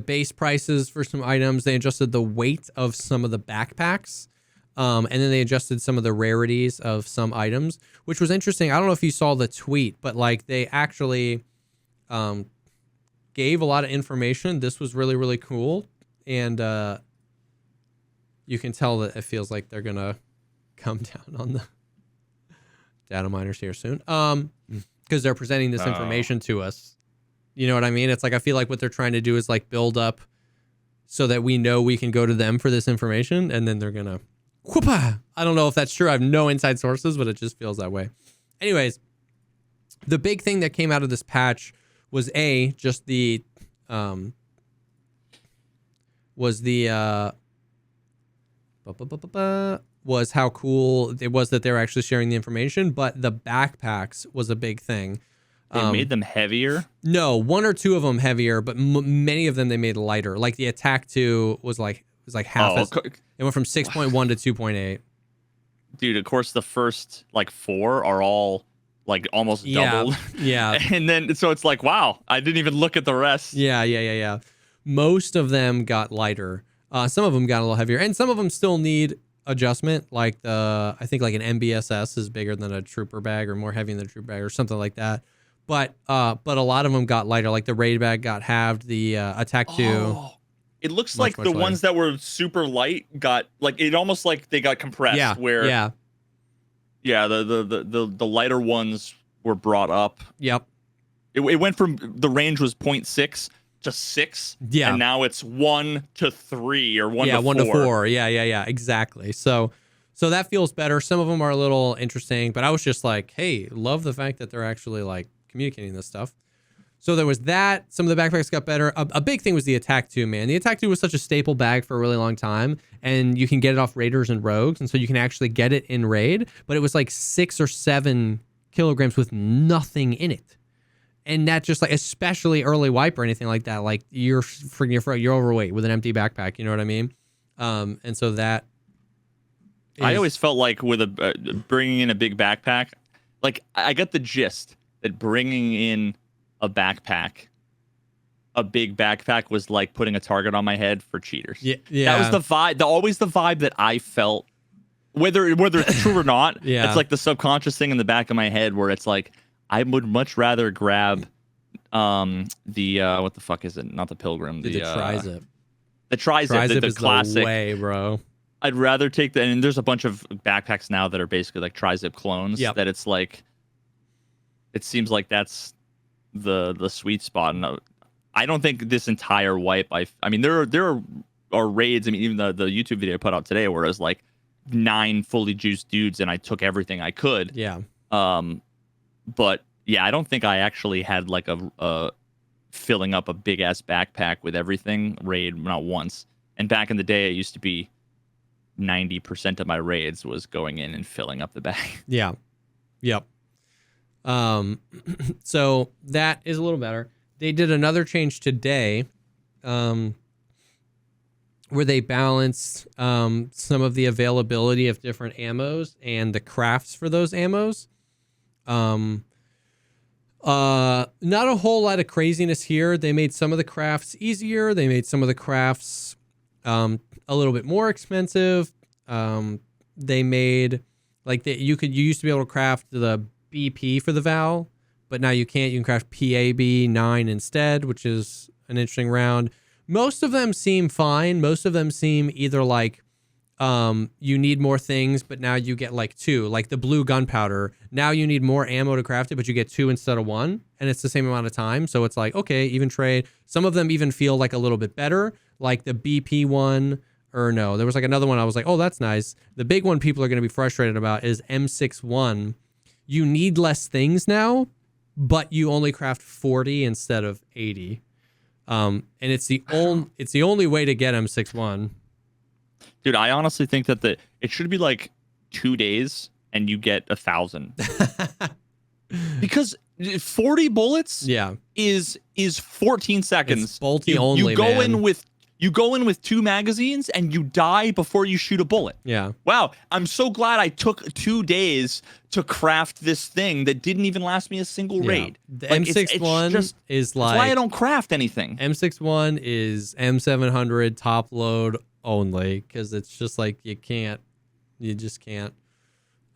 base prices for some items. They adjusted the weight of some of the backpacks. And then they adjusted some of the rarities of some items, which was interesting. I don't know if you saw the tweet, but like they actually gave a lot of information. This was really, really cool. And you can tell that it feels like they're going to come down on the data miners here soon. Because they're presenting this information to us. You know what I mean? It's like, I feel like what they're trying to do is like build up so that we know we can go to them for this information. And then they're going to, whoopah. I don't know if that's true. I have no inside sources, but it just feels that way. Anyways, the big thing that came out of this patch was just the, was how cool it was that they were actually sharing the information, but the backpacks was a big thing. They made them heavier? No, one or two of them heavier, but many of them they made lighter. Like the Attack 2 was like half. It went from 6.1 to 2.8. Dude, of course the first like 4 are all like almost Yeah. doubled. Yeah. And then so it's like, wow, I didn't even look at the rest. Yeah. Most of them got lighter. Some of them got a little heavier, and some of them still need adjustment. Like I think like an MBSS is bigger than a trooper bag, or more heavy than a trooper bag, or something like that. But a lot of them got lighter. Like the raid bag got halved. The attack 2. Oh, it looks like the ones that were super light got like it almost like they got compressed. Yeah. Where the lighter ones were brought up. Yep. It went from the range was 0.6 to 6. Yeah. And now it's 1 to 3 or 1 to 4. 1 to 4. Yeah. Exactly. So that feels better. Some of them are a little interesting, but I was just like, hey, love the fact that they're actually like communicating this stuff. So there was that. Some of the backpacks got better. A big thing was the attack 2, man. The attack 2 was such a staple bag for a really long time, and you can get it off raiders and rogues, and so you can actually get it in raid, but it was like 6 or 7 kilograms with nothing in it. And that just like, especially early wipe or anything like that, like you're overweight with an empty backpack. You know what I mean? And so that. I always felt like with bringing in a big backpack, like I got the gist that bringing in a big backpack was like putting a target on my head for cheaters. Yeah. That was the vibe. Always the vibe that I felt, whether it's true or not. Yeah. It's like the subconscious thing in the back of my head where it's like, I would much rather grab the what the fuck is it? Not the Pilgrim. The Tri-Zip. The Tri-Zip, the is classic. The way, bro. I'd rather take the, and there's a bunch of backpacks now that are basically like Tri-Zip clones. Yep. That it's like, it seems like that's the sweet spot. And I don't think this entire wipe. I mean, there are raids. I mean, even the YouTube video I put out today, where it was like 9 fully juiced dudes, and I took everything I could. Yeah. But yeah, I don't think I actually had like a filling up a big ass backpack with everything raid, not once. And back in the day, it used to be 90% of my raids was going in and filling up the bag. Yeah. Yep. So that is a little better. They did another change today, where they balanced some of the availability of different ammos and the crafts for those ammos. Not a whole lot of craziness here. They made some of the crafts easier. They made some of the crafts a little bit more expensive. They made like you used to be able to craft the BP for the Val, but now you can't. You can craft PAB9 instead, which is an interesting round. Most of them seem fine. Most of them seem either like you need more things, but now you get like 2, like the blue gunpowder. Now you need more ammo to craft it, but you get 2 instead of 1, and it's the same amount of time. So it's like, okay, even trade. Some of them even feel like a little bit better, like the BP one, or no, there was like another one I was like, oh, that's nice. The big one people are going to be frustrated about is M61. You need less things now, but you only craft 40 instead of 80. And it's the only way to get M61. Dude, I honestly think that it should be like 2 days and you get 1,000. Because 40 bullets is 14 seconds. It's bolty only, you go in with 2 magazines and you die before you shoot a bullet. Yeah. Wow, I'm so glad I took 2 days to craft this thing that didn't even last me a single raid. The like, M61 is like... That's why I don't craft anything. M61 is M700 top load only, because it's just like you just can't.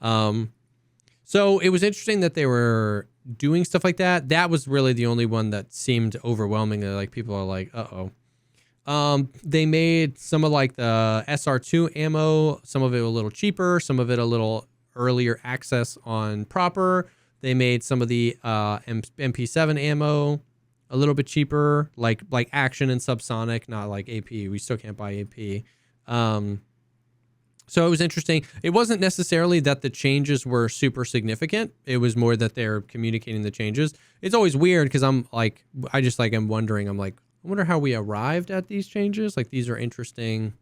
So it was interesting that they were doing stuff like that. That was really the only one that seemed overwhelming. Like people are like, uh-oh. They made some of like the SR2 ammo, some of it a little cheaper, some of it a little earlier access on proper. They made some of the MP7 ammo a little bit cheaper, like action and subsonic, not like AP. We still can't buy AP. So it was interesting. It wasn't necessarily that the changes were super significant. It was more that they're communicating the changes. It's always weird because I'm like, I wonder how we arrived at these changes. Like, these are interesting.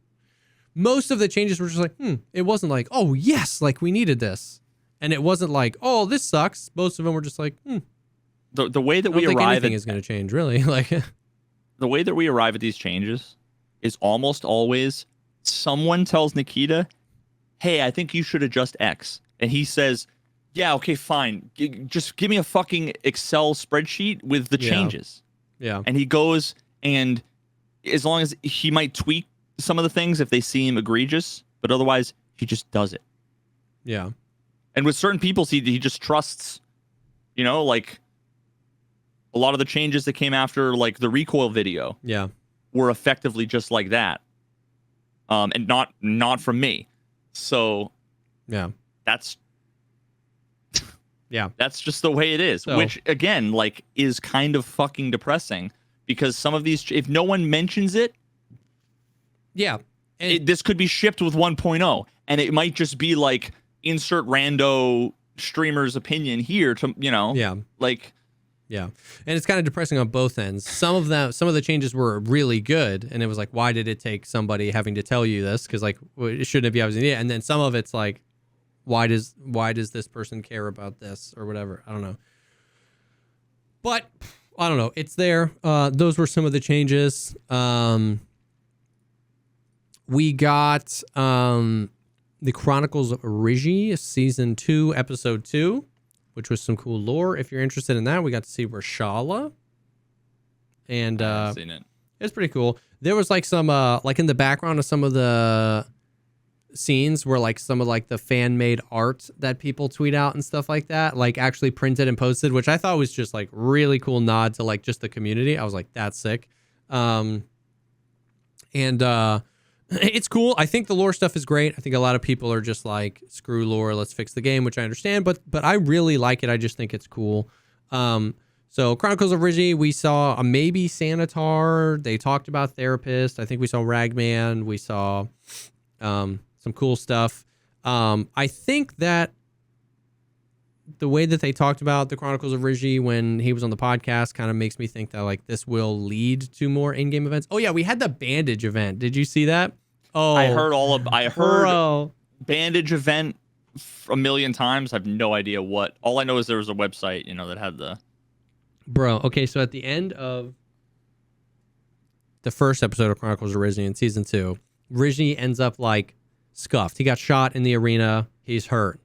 Most of the changes were just like, it wasn't like, oh yes, like we needed this. And it wasn't like, oh, this sucks. Most of them were just like, The way that we arrive arrive anything is going to change, really. Like, the way that we arrive at these changes is almost always someone tells Nikita, hey, I think you should adjust X. And he says, Yeah, okay, fine. Just give me a fucking Excel spreadsheet with the changes. Yeah. And he goes, and as long as he might tweak some of the things if they seem egregious, but otherwise he just does it. Yeah. And with certain people, he just trusts, like a lot of the changes that came after like the Recoil video Yeah. were effectively just like that. And not from me. So Yeah. that's Yeah. That's just the way it is, So, which again, like, is kind of fucking depressing because some of these, if no one mentions it, yeah, and this could be shipped with 1.0, and it might just be like insert rando streamer's opinion here to, yeah, like, yeah, and it's kind of depressing on both ends. Some of the changes were really good, and it was like, why did it take somebody having to tell you this? Because like, it shouldn't have been obvious. And then some of it's like, why does this person care about this or whatever? I don't know. But I don't know. It's there. Those were some of the changes. We got the Chronicles of Rigi season 2, episode 2, which was some cool lore. If you're interested in that, we got to see Rashala. And I haven't seen it. It's pretty cool. There was like some like in the background of some of the scenes where like some of like the fan made art that people tweet out and stuff like that, like actually printed and posted, which I thought was just like really cool nod to like just the community. I was like, that's sick. And it's cool. I think the lore stuff is great. I think a lot of people are just like, screw lore, let's fix the game, which I understand, but I really like it. I just think it's cool. So Chronicles of Rigi, we saw a maybe Sanitar. They talked about Therapist. I think we saw Ragman. We saw some cool stuff. I think that the way that they talked about the Chronicles of Rigi when he was on the podcast kind of makes me think that like this will lead to more in-game events. Oh yeah, we had the bandage event. Did you see that? Oh, I heard bandage event a million times. I have no idea what. All I know is there was a website, that had the. Bro, okay, so at the end of the first episode of Chronicles of Rigi in season 2, Rigi ends up like scuffed. He got shot in the arena. He's hurt.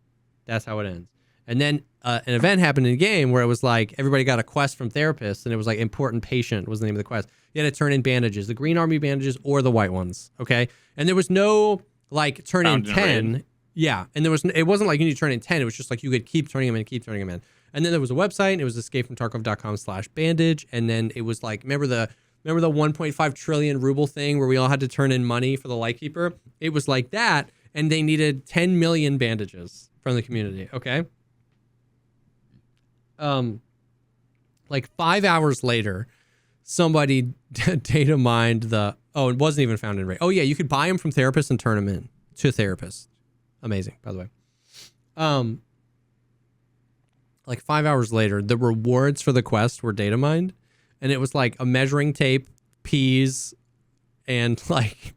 That's how it ends. And then an event happened in the game where it was like everybody got a quest from therapists, and it was like important patient was the name of the quest. You had to turn in bandages, the green army bandages or the white ones. Okay. And there was no like turn in 10. Yeah. And it wasn't like you need to turn in 10. It was just like you could keep turning them in, keep turning them in. And then there was a website, and it was escapefromtarkov.com/bandage. And then it was like, remember the 1.5 trillion ruble thing where we all had to turn in money for the Lightkeeper? It was like that. And they needed 10 million bandages from the community. Okay. Like 5 hours later, somebody data mined it wasn't even found in Raid. Oh yeah, you could buy them from therapists and turn them in to therapists. Amazing, by the way. Like 5 hours later, the rewards for the quest were data mined, and it was like a measuring tape, peas, and like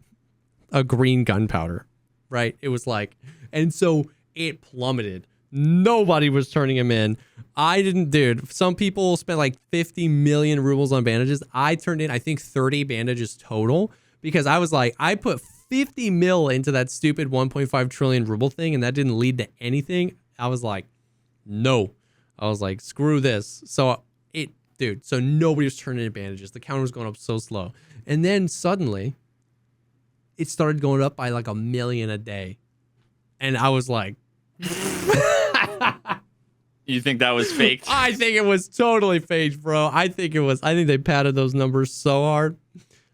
a green gunpowder, right? It was like, and so it plummeted. Nobody was turning them in. I didn't, dude. Some people spent like 50 million rubles on bandages. I turned in, I think, 30 bandages total because I was like, I put 50 mil into that stupid 1.5 trillion ruble thing, and that didn't lead to anything. I was like, no. I was like, screw this. So nobody was turning in bandages. The counter was going up so slow. And then suddenly, it started going up by like 1 million a day. And I was like, You think that was faked? I think it was totally faked, bro. I think they padded those numbers so hard.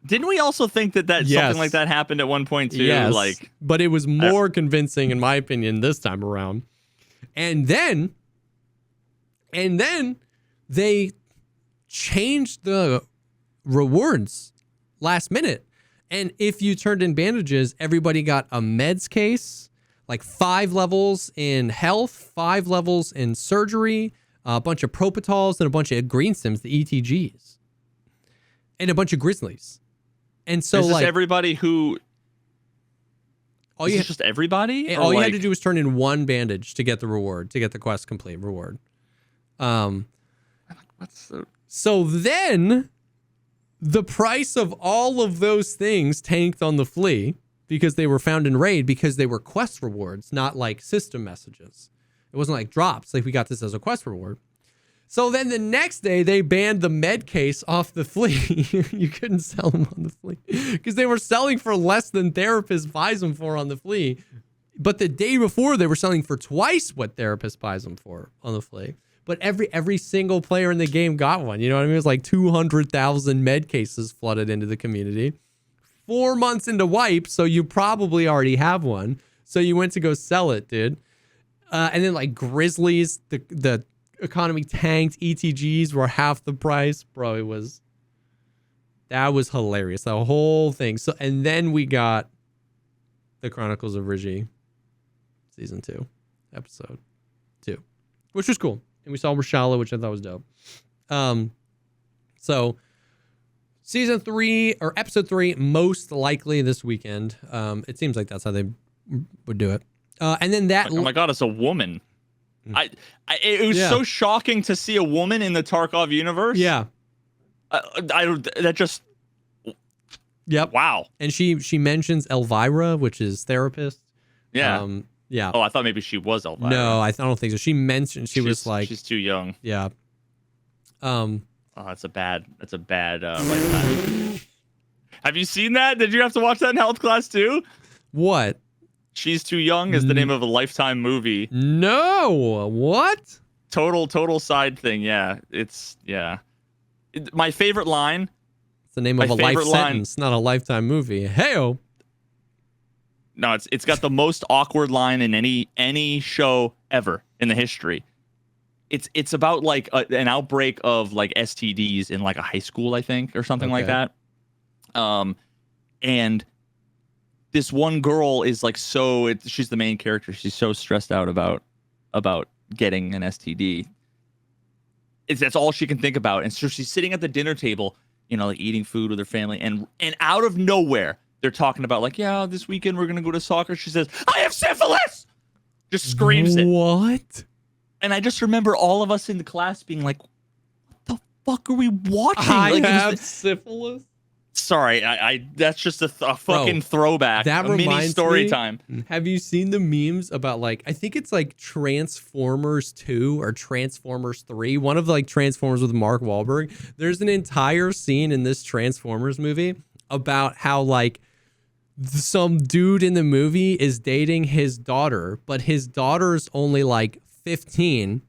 Didn't we also think that something like that happened at one point too? Yes, like, but it was more convincing, in my opinion, this time around. And then they changed the rewards last minute. And if you turned in bandages, everybody got a meds case, like 5 levels in health, 5 levels in surgery, a bunch of propitols, and a bunch of green sims, the ETGs, and a bunch of grizzlies. And so, is this like, everybody who? Just everybody? All you had to do was turn in 1 bandage to get the reward, to get the quest complete reward. So then the price of all of those things tanked on the flea because they were found in raid because they were quest rewards, not like system messages. It wasn't like drops. Like we got this as a quest reward. So then the next day they banned the med case off the flea. You couldn't sell them on the flea because they were selling for less than therapist buys them for on the flea. But the day before they were selling for twice what therapist buys them for on the flea. But every single player in the game got one. You know what I mean? It was like 200,000 med cases flooded into the community. 4 months into wipe, so you probably already have one. So you went to go sell it, dude. And then like Grizzlies, the economy tanked. ETGs were half the price, bro. That was hilarious. The whole thing. So and then we got the Chronicles of Ridgey season 2, episode 2, which was cool. And we saw Rashala, which I thought was dope. So season 3 or episode 3, most likely this weekend. It seems like that's how they would do it. And then that. Oh my God, it's a woman. It was so shocking to see a woman in the Tarkov universe. Yeah. That just. Yep. Wow. And she mentions Elvira, which is therapist. Yeah. Yeah. Oh, I thought maybe she was Elvira. No, I don't think so. She mentioned she was like she's too young. Yeah. Oh, that's a bad lifetime. Have you seen that? Did you have to watch that in health class too? What? She's Too Young is the name of a Lifetime movie. No. What? Total side thing. Yeah. My favorite line. It's the name of a life sentence, not a Lifetime movie. Heyo. No, it's got the most awkward line in any show ever in the history. It's about like an outbreak of like STDs in like a high school, I think, or something like that. And this one girl is like she's the main character. She's so stressed out about getting an STD. That's all she can think about. And so she's sitting at the dinner table, you know, like eating food with her family, and out of nowhere they're talking about like, yeah, this weekend we're gonna go to soccer. She says, "I have syphilis!" Just screams it. What? And I just remember all of us in the class being like, "What the fuck are we watching?" I have syphilis. Sorry, I that's just a fucking throwback. That a mini story me, time. Have you seen the memes about like, I think it's like Transformers 2 or Transformers 3, one of the like Transformers with Mark Wahlberg. There's an entire scene in this Transformers movie about how like some dude in the movie is dating his daughter, but his daughter's only like 15.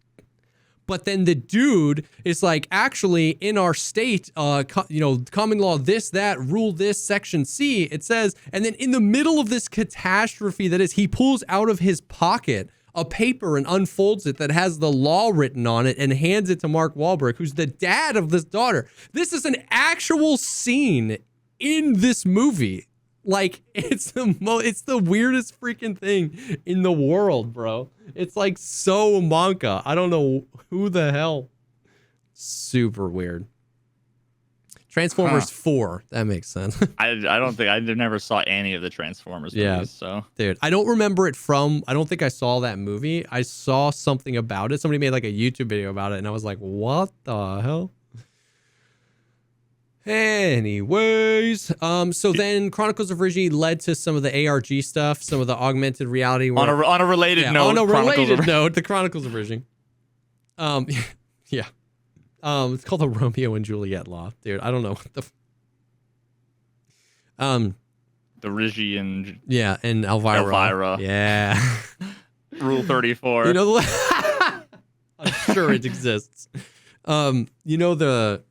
But then the dude is like, actually, in our state, common law, this, that, rule this, section C, it says, and then in the middle of this catastrophe that is, he pulls out of his pocket a paper and unfolds it that has the law written on it and hands it to Mark Wahlberg, who's the dad of this daughter. This is an actual scene in this movie. Like, it's the weirdest freaking thing in the world, bro. It's like so Monka. I don't know who the hell. Super weird. Transformers 4. That makes sense. I don't think I never saw any of the Transformers movies. So, dude, I don't remember it from. I don't think I saw that movie. I saw something about it. Somebody made like a YouTube video about it, and I was like, "What the hell?" Anyways, so then Chronicles of Ridgey led to some of the ARG stuff, some of the augmented reality. On a related note, on a related note, the Chronicles of Ridgey. Yeah. It's called the Romeo and Juliet law, dude. I don't know what the Ridgey and and Elvira. Yeah. Rule 34. You know, I'm sure it exists. You know the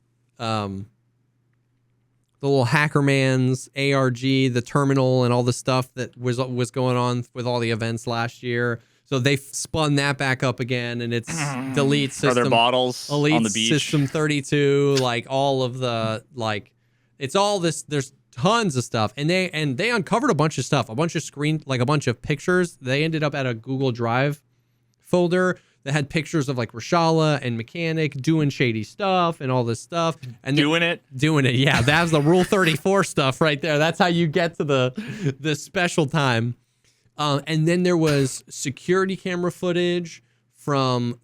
little Hackerman's ARG, the terminal, and all the stuff that was going on with all the events last year. So they spun that back up again, and it's delete system. Are there bottles elite on the beach? System 32, like all of the it's all this. There's tons of stuff, and they uncovered a bunch of stuff, a bunch of pictures. They ended up at a Google Drive folder that had pictures of like Rashala and Mechanic doing shady stuff and all this stuff. And doing it. Yeah, that's the Rule 34 stuff right there. That's how you get to the special time. And then there was security camera footage from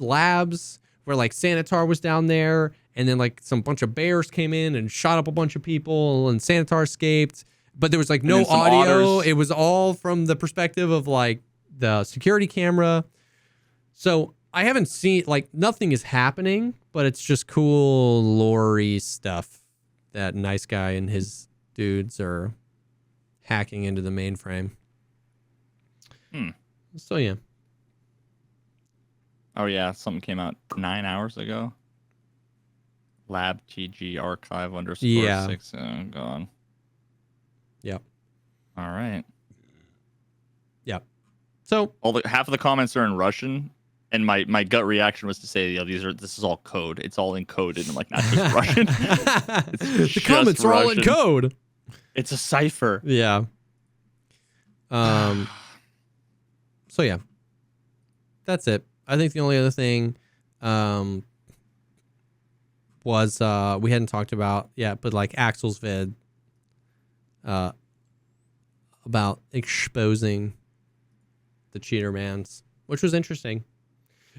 labs where like Sanitar was down there, and then like some bunch of bears came in and shot up a bunch of people, and Sanitar escaped. But there was like no audio. Otters. It was all from the perspective of like the security camera. So I haven't seen, like, nothing is happening, but it's just cool lore-y stuff that Nice Guy and his dudes are hacking into the mainframe. So yeah. Oh yeah, something came out 9 hours ago. Lab TG archive _ 6. Oh, gone. Yep. All right. Yep. So Half of the comments are in Russian, and my gut reaction was to say, this is all code. It's all encoded. I'm like, not just Russian. The comments are all in code. It's a cipher. Yeah. So yeah. That's it. I think the only other thing was we hadn't talked about yet, but like Axel's vid about exposing the cheater mans, which was interesting.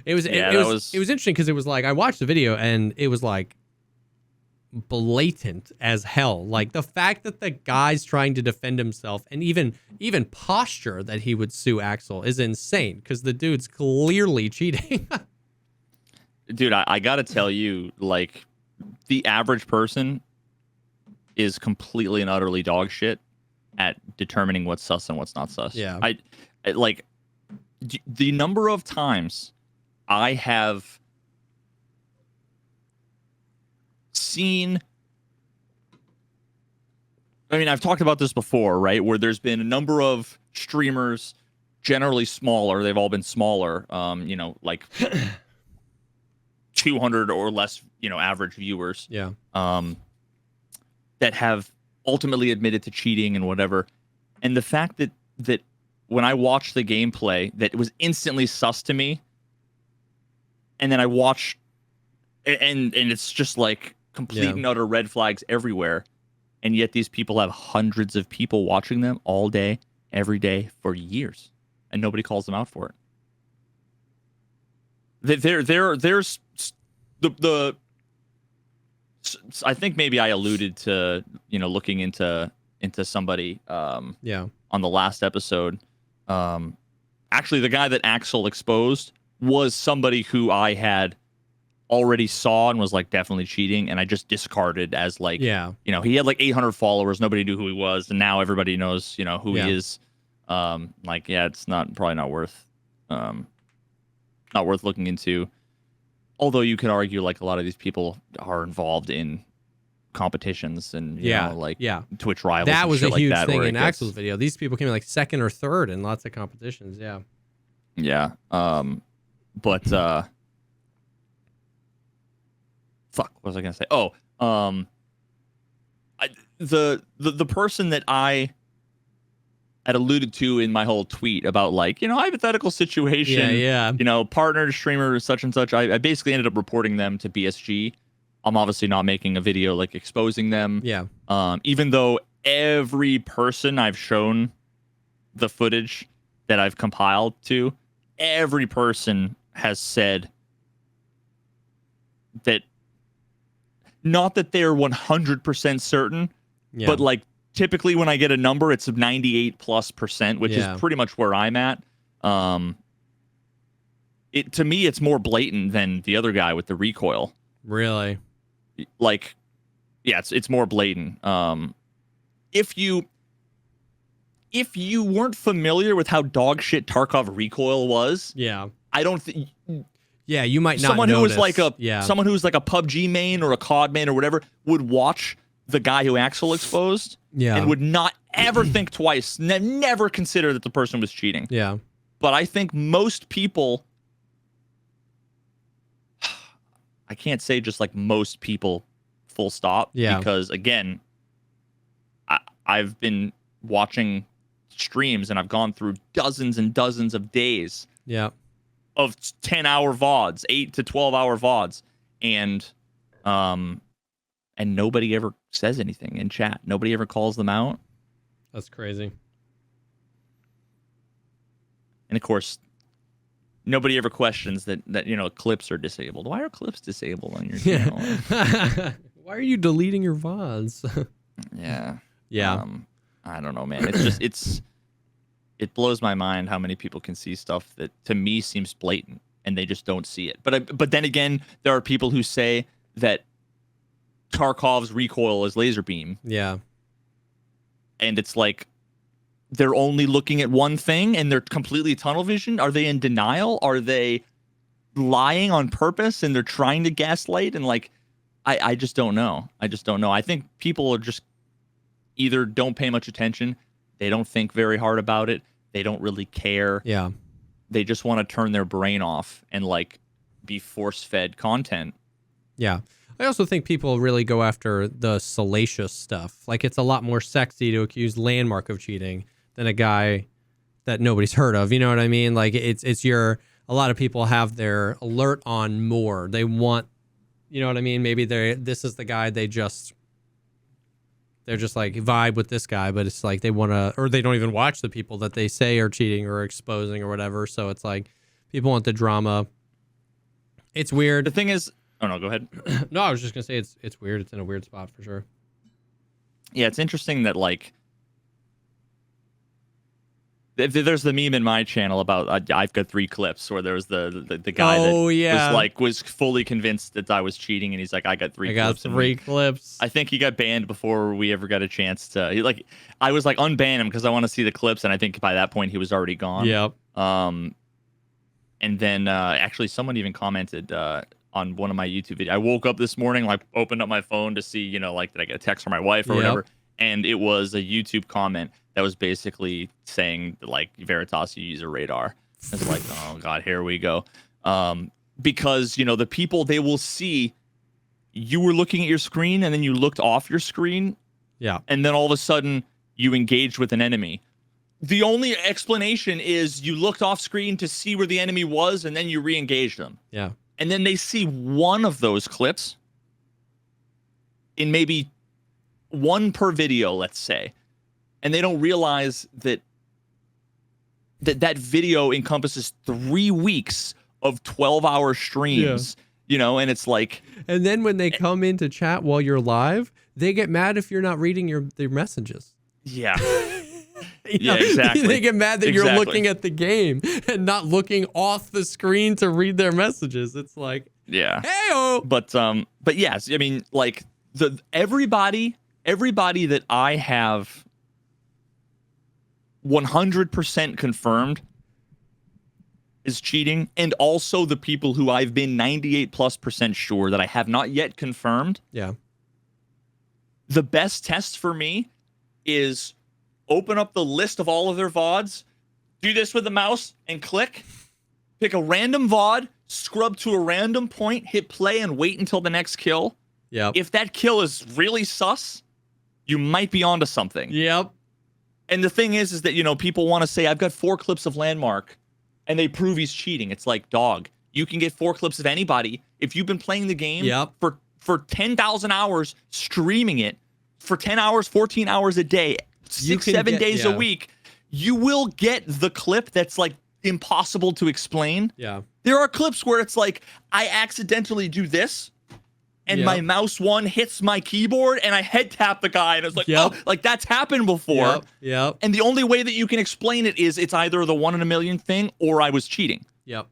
It was interesting because it was like I watched the video and it was like blatant as hell. Like the fact that the guy's trying to defend himself and even posture that he would sue Axel is insane because the dude's clearly cheating. Dude, I gotta tell you, like, the average person is completely and utterly dog shit at determining what's sus and what's not sus. Yeah. I like the number of times I have seen. I mean, I've talked about this before, right? Where there's been a number of streamers, generally smaller. They've all been smaller. Like 200 or less, average viewers. Yeah. That have ultimately admitted to cheating and whatever. And the fact that when I watched the gameplay, that it was instantly sus to me. And then I watched, and it's just like complete and utter red flags everywhere. And yet these people have hundreds of people watching them all day, every day for years, and nobody calls them out for it. There's the I think maybe I alluded to looking into somebody on the last episode. Actually, the guy that Axel exposed was somebody who I had already saw and was like definitely cheating, and I just discarded as like he had like 800 followers, nobody knew who he was, and now everybody knows who he is. It's probably not worth looking into. Although you could argue like a lot of these people are involved in competitions and Twitch rivals. That was a huge like thing in Axel's video. These people came in like second or third in lots of competitions. Yeah. But fuck, what was I gonna say? Oh, the person that I had alluded to in my whole tweet about like hypothetical situation, partner streamer such and such. I basically ended up reporting them to BSG. I'm obviously not making a video like exposing them. Even though every person I've shown the footage that I've compiled to, every person has said that, not that they're 100% certain, but like typically when I get a number, it's 98+%, which is pretty much where I'm at. To me, it's more blatant than the other guy with the recoil. Really? Like, yeah, it's more blatant. If you weren't familiar with how dog shit Tarkov recoil was, I don't think. Yeah, you might not. Someone notice. who was like someone who's like a PUBG main or a COD main or whatever would watch the guy who Axel exposed, and would not ever think twice, never consider that the person was cheating. Yeah, but I think most people, I can't say just like most people, full stop. Because again, I've been watching streams and I've gone through dozens and dozens of days. Of 10-hour VODs, 8 to 12-hour VODs, and nobody ever says anything in chat. Nobody ever calls them out. That's crazy. And of course, nobody ever questions that clips are disabled. Why are clips disabled on your channel? Why are you deleting your VODs? Yeah. I don't know, man. It's just it blows my mind how many people can see stuff that to me seems blatant. and they just don't see it. But then again, there are people who say that Tarkov's recoil is laser beam. Yeah. And it's like they're only looking at one thing and they're completely tunnel vision. Are they in denial? Are they lying on purpose and they're trying to gaslight? And like, I just don't know. I think people are just either don't pay much attention. They don't think very hard about it. They don't really care. Yeah. They just want to turn their brain off and like be force-fed content. Yeah. I also think people really go after the salacious stuff. Like, it's a lot more sexy to accuse Landmark of cheating than a guy that nobody's heard of. You know what I mean? Like, a lot of people have their alert on more. They want, you know what I mean? Maybe this is the guy they're just like vibe with this guy, but it's like they want to, or they don't even watch the people that they say are cheating or exposing or whatever. So it's like people want the drama. It's weird. The thing is, oh no, go ahead. No, I was just gonna say it's weird. It's in a weird spot for sure. Yeah, it's interesting that like there's the meme in my channel about I've got 3 clips where there was the guy that was fully convinced that I was cheating, and he's like, I got 3 clips. I got 3 clips. I think he got banned before we ever got a chance to. I was like, unban him because I want to see the clips, and I think by that point he was already gone. Yep. And then actually someone even commented on one of my YouTube videos. I woke up this morning, like opened up my phone to see, like, did I get a text from my wife or whatever? And it was a YouTube comment that was basically saying, like, Veritas, you use a radar. It's like, oh God, here we go. Because, the people, they will see you were looking at your screen and then you looked off your screen. Yeah. And then all of a sudden you engaged with an enemy. The only explanation is you looked off screen to see where the enemy was and then you re-engaged them. Yeah. And then they see one of those clips in maybe 1 per video, let's say. And they don't realize that video encompasses 3 weeks of 12-hour streams, and it's like... And then when they come in to chat while you're live, they get mad if you're not reading their messages. Yeah. Yeah, exactly. They get mad that you're looking at the game and not looking off the screen to read their messages. It's like... Yeah. Hey-o! But yes, I mean, like, everybody that I have 100% confirmed is cheating, and also the people who I've been 98+% sure that I have not yet confirmed. Yeah. The best test for me is open up the list of all of their VODs, do this with the mouse, and click. Pick a random VOD, scrub to a random point, hit play, and wait until the next kill. Yep. If that kill is really sus, you might be onto something. Yep. And the thing is that, people want to say, I've got 4 clips of Landmark, and they prove he's cheating. It's like, dog, you can get 4 clips of anybody. If you've been playing the game for 10,000 hours, streaming it for 10 hours, 14 hours a day, 6-7 days a week, you will get the clip that's like impossible to explain. Yeah. There are clips where it's like, I accidentally do this, and my mouse hits my keyboard, and I head tap the guy, and it's like, oh, like that's happened before. Yep. And the only way that you can explain it is it's either the 1 in a million thing or I was cheating. Yep.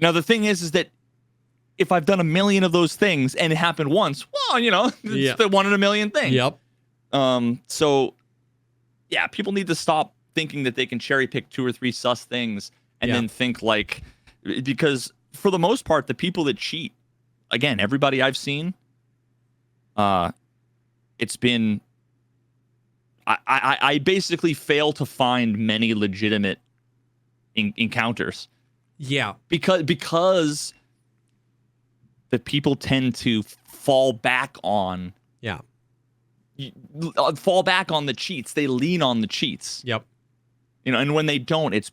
Now, the thing is that if I've done a million of those things and it happened once, well, it's the 1 in a million thing. Yep. So, yeah, people need to stop thinking that they can cherry pick 2 or 3 sus things and then think like, because for the most part, the people that cheat, again, everybody I've seen, it's been, I basically fail to find many legitimate encounters. Yeah. Because the people tend to fall back on the cheats. They lean on the cheats. Yep. And when they don't, it's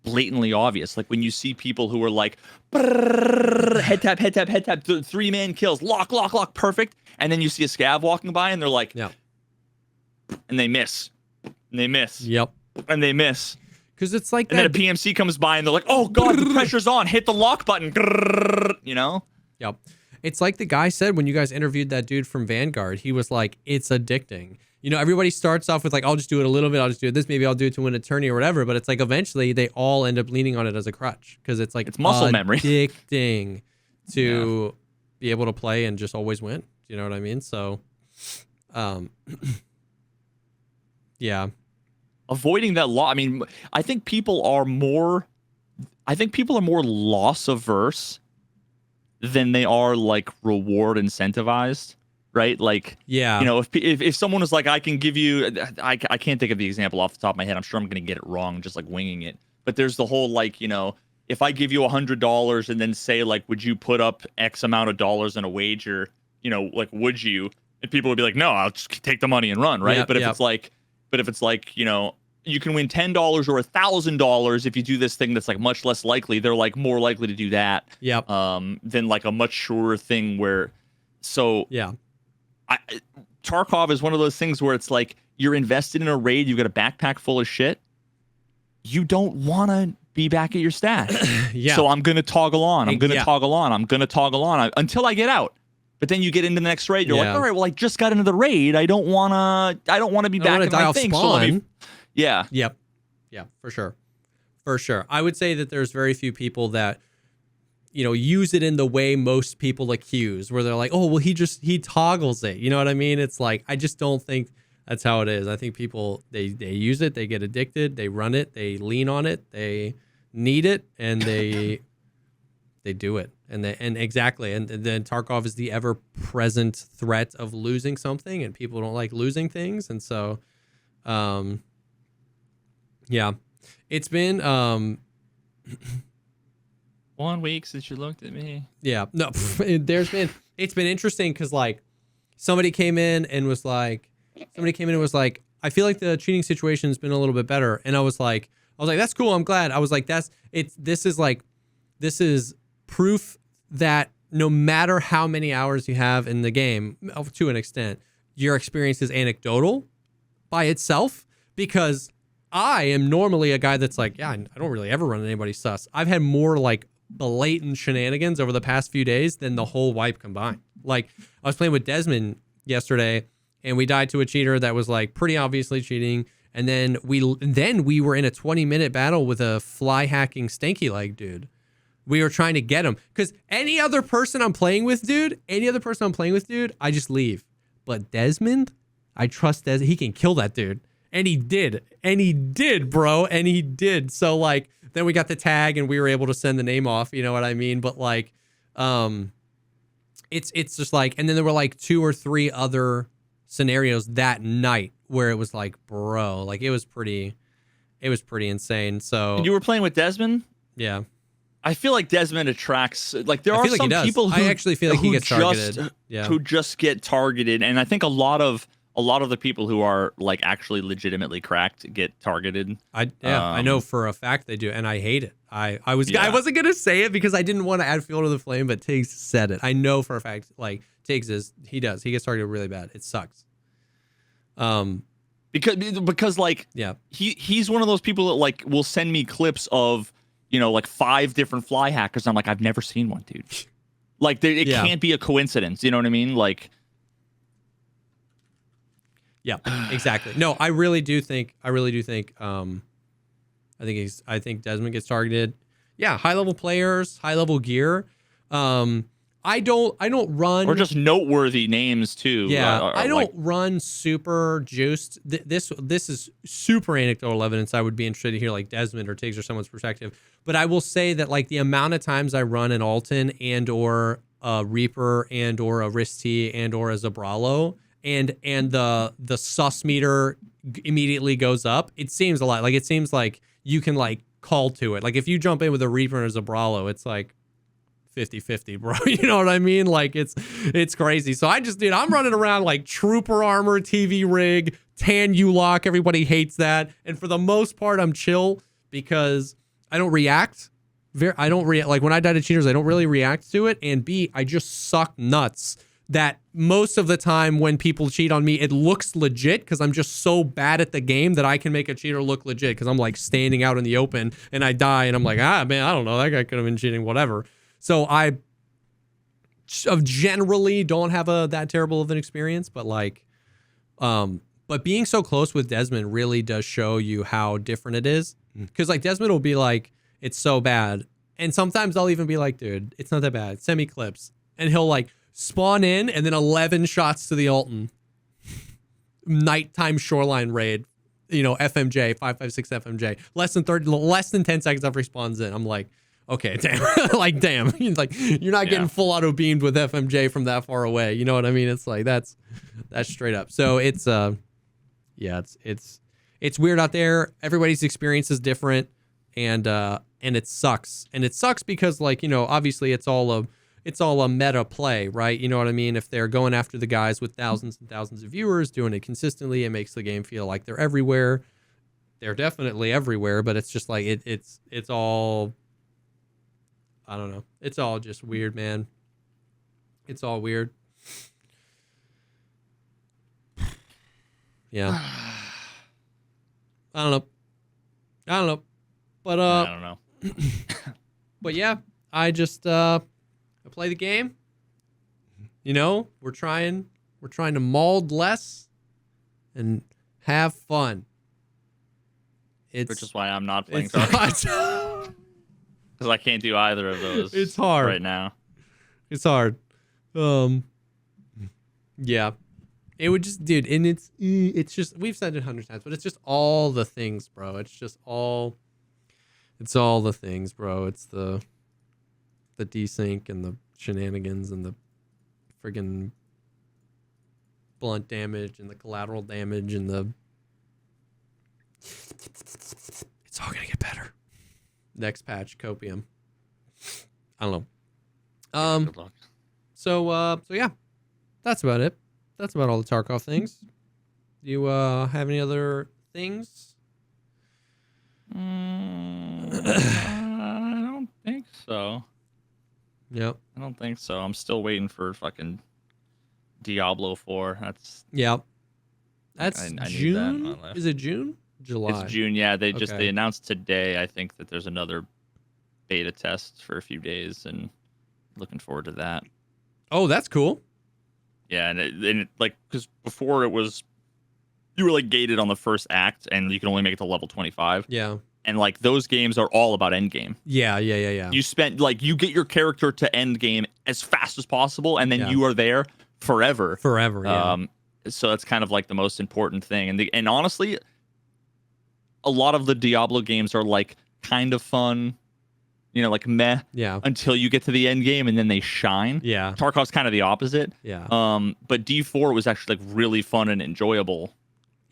blatantly obvious. Like when you see people who are like, head tap, 3-man kills, lock, perfect. And then you see a scav walking by and they're like, and they miss. Yep. And they miss. Because it's like and then a PMC comes by and they're like, oh God, the pressure's on. Hit the lock button. Yep. It's like the guy said when you guys interviewed that dude from Vanguard. He was like, it's addicting. you know, everybody starts off with like, I'll just do it a little bit. I'll just do it this. Maybe I'll do it to win a tourney or whatever. But it's like eventually they all end up leaning on it as a crutch because it's like it's muscle memory. Addicting to be able to play and just always win. You know what I mean? So, yeah. Avoiding that I mean, I think people are more loss averse than they are like reward incentivized, right? Like, yeah, you know, if someone was like, I can give you, I can't think of the example off the top of my head. I'm sure I'm going to get it wrong, just like winging it. But there's the whole like, you know, if I give you $100 and then say like, would you put up X amount of dollars in a wager? You know, like, would you? And people would be like, no, I'll just take the money and run, right? But if it's like, you know, you can win $10 or $1,000 if you do this thing that's like much less likely. They're like more likely to do that. Yep. Than like a much surer thing where. So yeah. Tarkov is one of those things where it's like you're invested in a raid. You've got a backpack full of shit. You don't want to be back at your stash. Yeah. So I'm gonna toggle on. I'm gonna toggle on until I get out. But then you get into the next raid. You're like, all right, well, I just got into the raid. I don't wanna be back in my thing. So let me. Yeah. Yep. Yeah, for sure. For sure. I would say that there's very few people that, you know, use it in the way most people accuse, where they're like, oh, well, he toggles it. You know what I mean? It's like, I just don't think that's how it is. I think people, they use it, they get addicted, they run it, they lean on it, they need it, and they do it. And exactly. And then Tarkov is the ever present threat of losing something, and people don't like losing things. And so, yeah, it's been 1 week since you looked at me. Yeah, no, it's been interesting because like somebody came in and was like, I feel like the cheating situation has been a little bit better, and I was like, that's cool. I'm glad. I was like, this is proof that no matter how many hours you have in the game, to an extent, your experience is anecdotal by itself, because I am normally a guy that's like, yeah, I don't really ever run anybody sus. I've had more like blatant shenanigans over the past few days than the whole wipe combined. Like, I was playing with Desmond yesterday, and we died to a cheater that was like pretty obviously cheating. And then we were in a 20-minute battle with a fly hacking stanky leg dude. We were trying to get him because any other person I'm playing with, dude, I just leave. But Desmond, I trust Desmond. He can kill that dude. And he did, bro. And he did. So like, then we got the tag and we were able to send the name off. You know what I mean? But like, it's just like, and then there were like 2 or 3 other scenarios that night where it was like, bro, like it was pretty insane. So and you were playing with Desmond? Yeah. I feel like Desmond attracts, like there are like some people who I actually feel like he gets targeted. Who just get targeted. And I think a lot of the people who are like actually legitimately cracked get targeted. I know for a fact they do, and I hate it. I wasn't gonna say it because I didn't want to add fuel to the flame, but Tiggs said it. I know for a fact, like Tiggs he gets targeted really bad. It sucks. Because like he's one of those people that like will send me clips of, you know, like 5 different fly hackers. I'm like, I've never seen one, dude. Like it can't be a coincidence. You know what I mean? Like. Yeah, exactly. No, I really do think I think Desmond gets targeted. Yeah, high level players, high level gear. I don't run, or just noteworthy names too. Yeah, I don't run super juiced. This is super anecdotal evidence. I would be interested to hear like Desmond or Tiggs or someone's perspective. But I will say that like the amount of times I run an Alton and or a Reaper and or a Risti and or a Zabralo, and the sus meter immediately goes up. It seems a lot. Like it seems like you can like call to it. Like if you jump in with a Reaper and a Zabralo, it's like 50-50, bro. You know what I mean? Like it's crazy. So I'm running around like trooper armor, TV rig, tan U-lock. Everybody hates that. And for the most part, I'm chill because I don't react. Like when I die to cheaters, I don't really react to it. And B, I just suck nuts that most of the time when people cheat on me, it looks legit because I'm just so bad at the game that I can make a cheater look legit because I'm like standing out in the open and I die and I'm like, man, I don't know. That guy could have been cheating, whatever. So I generally don't have that terrible of an experience, but like, But being so close with Desmond really does show you how different it is. Because like Desmond will be like, it's so bad. And sometimes I'll even be like, dude, it's not that bad. Send me clips. And he'll like spawn in and then 11 shots to the Alton. Nighttime shoreline raid. FMJ, 556 FMJ. Less than 10 seconds after he spawns in. I'm like, okay, damn. Like, damn. Like, you're not getting full auto beamed with FMJ from that far away. You know what I mean? It's like, that's straight up. So it's it's weird out there. Everybody's experience is different, and it sucks. And it sucks because like, obviously it's all a meta play, right? You know what I mean? If they're going after the guys with thousands and thousands of viewers, doing it consistently, it makes the game feel like they're everywhere. They're definitely everywhere, but it's just like it's all, I don't know. It's all just weird, man. It's all weird. Yeah. I don't know. But I don't know. But yeah, I just I play the game. We're trying to mold less and have fun. Which is why I'm not playing Tarkov. Because I can't do either of those. It's hard right now. It's hard. Yeah. It would just, dude, and it's just, we've said it 100 times, but it's just all the things, bro. It's all the things, bro. It's the desync and the shenanigans and the friggin' blunt damage and the collateral damage and it's all gonna get better. Next patch, Copium. I don't know. Good luck. So yeah, that's about it. That's about all the Tarkov things. Do you have any other things? I don't think so. Yep. I don't think so. I'm still waiting for fucking Diablo 4. That's June. need that in my life. Is it June? July. It's June. Yeah, they announced today. I think that there's another beta test for a few days, and looking forward to that. Oh, that's cool. Yeah, and it like, because before it was, you were like gated on the first act, and you can only make it to level 25. Yeah. And like those games are all about end game. Yeah. You spend you get your character to end game as fast as possible, and then you are there forever. Forever. Yeah. So that's kind of like the most important thing. And honestly, a lot of the Diablo games are like kind of fun, like meh. Yeah. Until you get to the end game, and then they shine. Yeah. Tarkov's kind of the opposite. Yeah. But D4 was actually like really fun and enjoyable.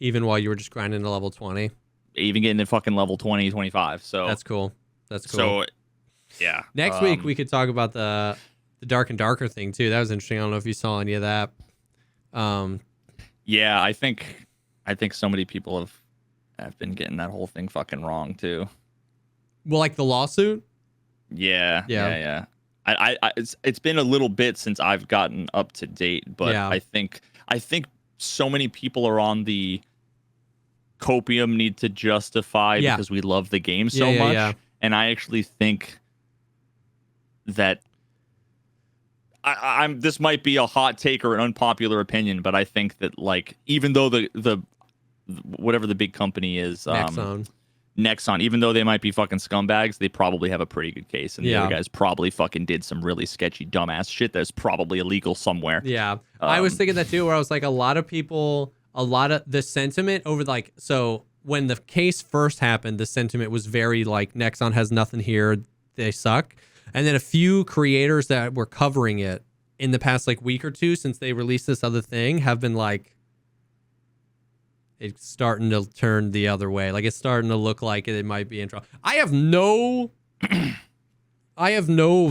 Even while you were just grinding to level 20. Even getting to fucking level 20, 25. So that's cool. So, yeah. Next week we could talk about the Dark and Darker thing too. That was interesting. I don't know if you saw any of that. Yeah, I think so many people have been getting that whole thing fucking wrong too. Well, like the lawsuit. Yeah. It's been a little bit since I've gotten up to date, but I think so many people are on the Copium need to justify because we love the game so much. Yeah. And I actually think that I'm this might be a hot take or an unpopular opinion, but I think that like even though the whatever the big company is, Nexon, even though they might be fucking scumbags, they probably have a pretty good case, and the other guys probably fucking did some really sketchy dumbass shit that's probably illegal somewhere. Yeah. I was thinking that too, where I was like, a lot of the sentiment over like, so when the case first happened, the sentiment was very like Nexon has nothing here, they suck. And then a few creators that were covering it in the past like week or two since they released this other thing have been like, it's starting to turn the other way. Like it's starting to look like it might be in trouble. I have no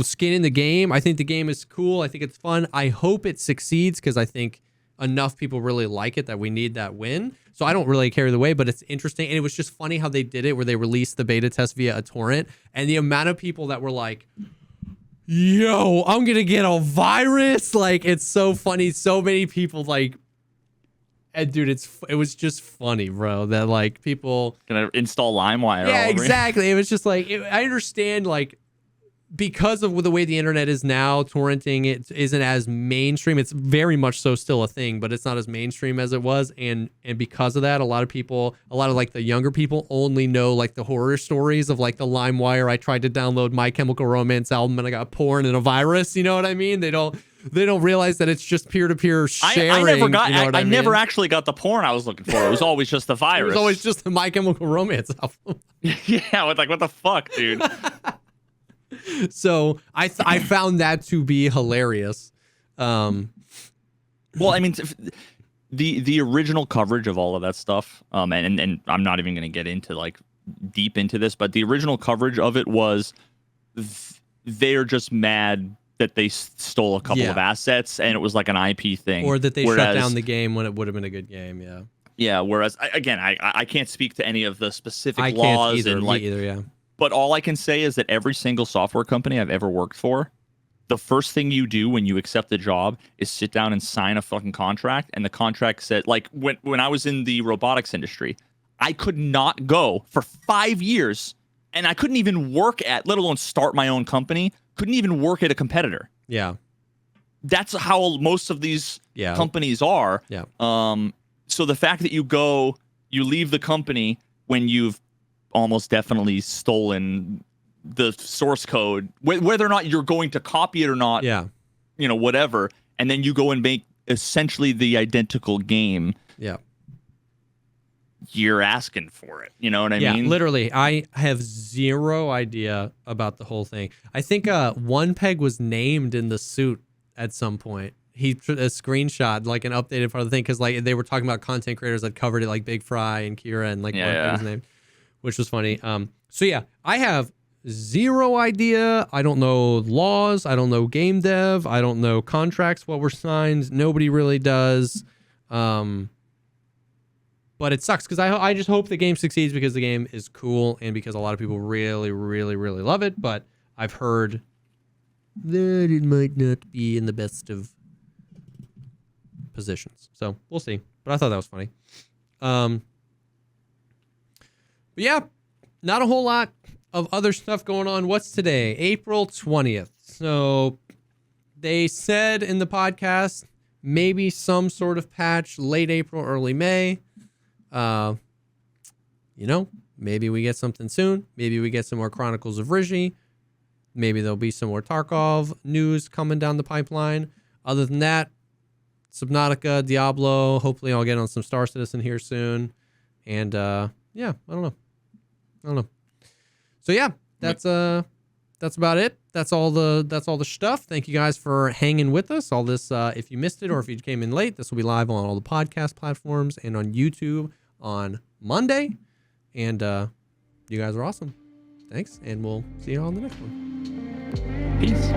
skin in the game. I think the game is cool. I think it's fun. I hope it succeeds because I think enough people really like it that we need that win. So I don't really carry the way, but it's interesting. And it was just funny how they did it where they released the beta test via a torrent, and the amount of people that were like, yo, I'm going to get a virus. Like, it's so funny. So many people like, and dude, it was just funny, bro, that like people gonna install LimeWire. Yeah, exactly. It was just like, I understand like because of the way the internet is now, torrenting it isn't as mainstream. It's very much so still a thing, but it's not as mainstream as it was. And because of that, a lot of like the younger people only know like the horror stories of like the LimeWire. I tried to download My Chemical Romance album and I got porn and a virus. You know what I mean? They don't realize that it's just peer-to-peer sharing. I never got. You know what I mean? never actually got the porn I was looking for. It was always just the virus. It was always just the My Chemical Romance album. Yeah, with like what the fuck, dude. So I found that to be hilarious. Well, I mean, the original coverage of all of that stuff, and I'm not even going to get into like deep into this, but the original coverage of it was they're just mad that they stole a couple of assets and it was like an IP thing, or that they shut down the game when it would have been a good game. Yeah. Yeah. Whereas I can't speak to any of the specific laws either, and like either. Yeah. But all I can say is that every single software company I've ever worked for, the first thing you do when you accept a job is sit down and sign a fucking contract. And the contract said, like, when I was in the robotics industry, I could not go for 5 years, and I couldn't even work at, let alone start my own company, couldn't even work at a competitor. Yeah. That's how most of these companies are. Yeah. So the fact that you leave the company when you've almost definitely stolen the source code, whether or not you're going to copy it or not, whatever, and then you go and make essentially the identical game, you're asking for it. You know what I mean? Yeah, literally. I have zero idea about the whole thing. I think One Peg was named in the suit at some point. He put a screenshot, like an updated part of the thing, because like they were talking about content creators that covered it, like Big Fry and Kira, and like One Peg was named, which was funny. So yeah, I have zero idea. I don't know laws. I don't know game dev. I don't know contracts, what were signed. Nobody really does. But it sucks because I just hope the game succeeds because the game is cool and because a lot of people really, really, really love it. But I've heard that it might not be in the best of positions. So we'll see. But I thought that was funny. But yeah, not a whole lot of other stuff going on. What's today? April 20th. So they said in the podcast, maybe some sort of patch late April, early May. Maybe we get something soon. Maybe we get some more Chronicles of Rizhi. Maybe there'll be some more Tarkov news coming down the pipeline. Other than that, Subnautica, Diablo. Hopefully I'll get on some Star Citizen here soon. And I don't know. So yeah, that's about it. That's all the stuff. Thank you guys for hanging with us. All this, if you missed it or if you came in late, this will be live on all the podcast platforms and on YouTube on Monday. And you guys are awesome. Thanks, and we'll see you on the next one. Peace.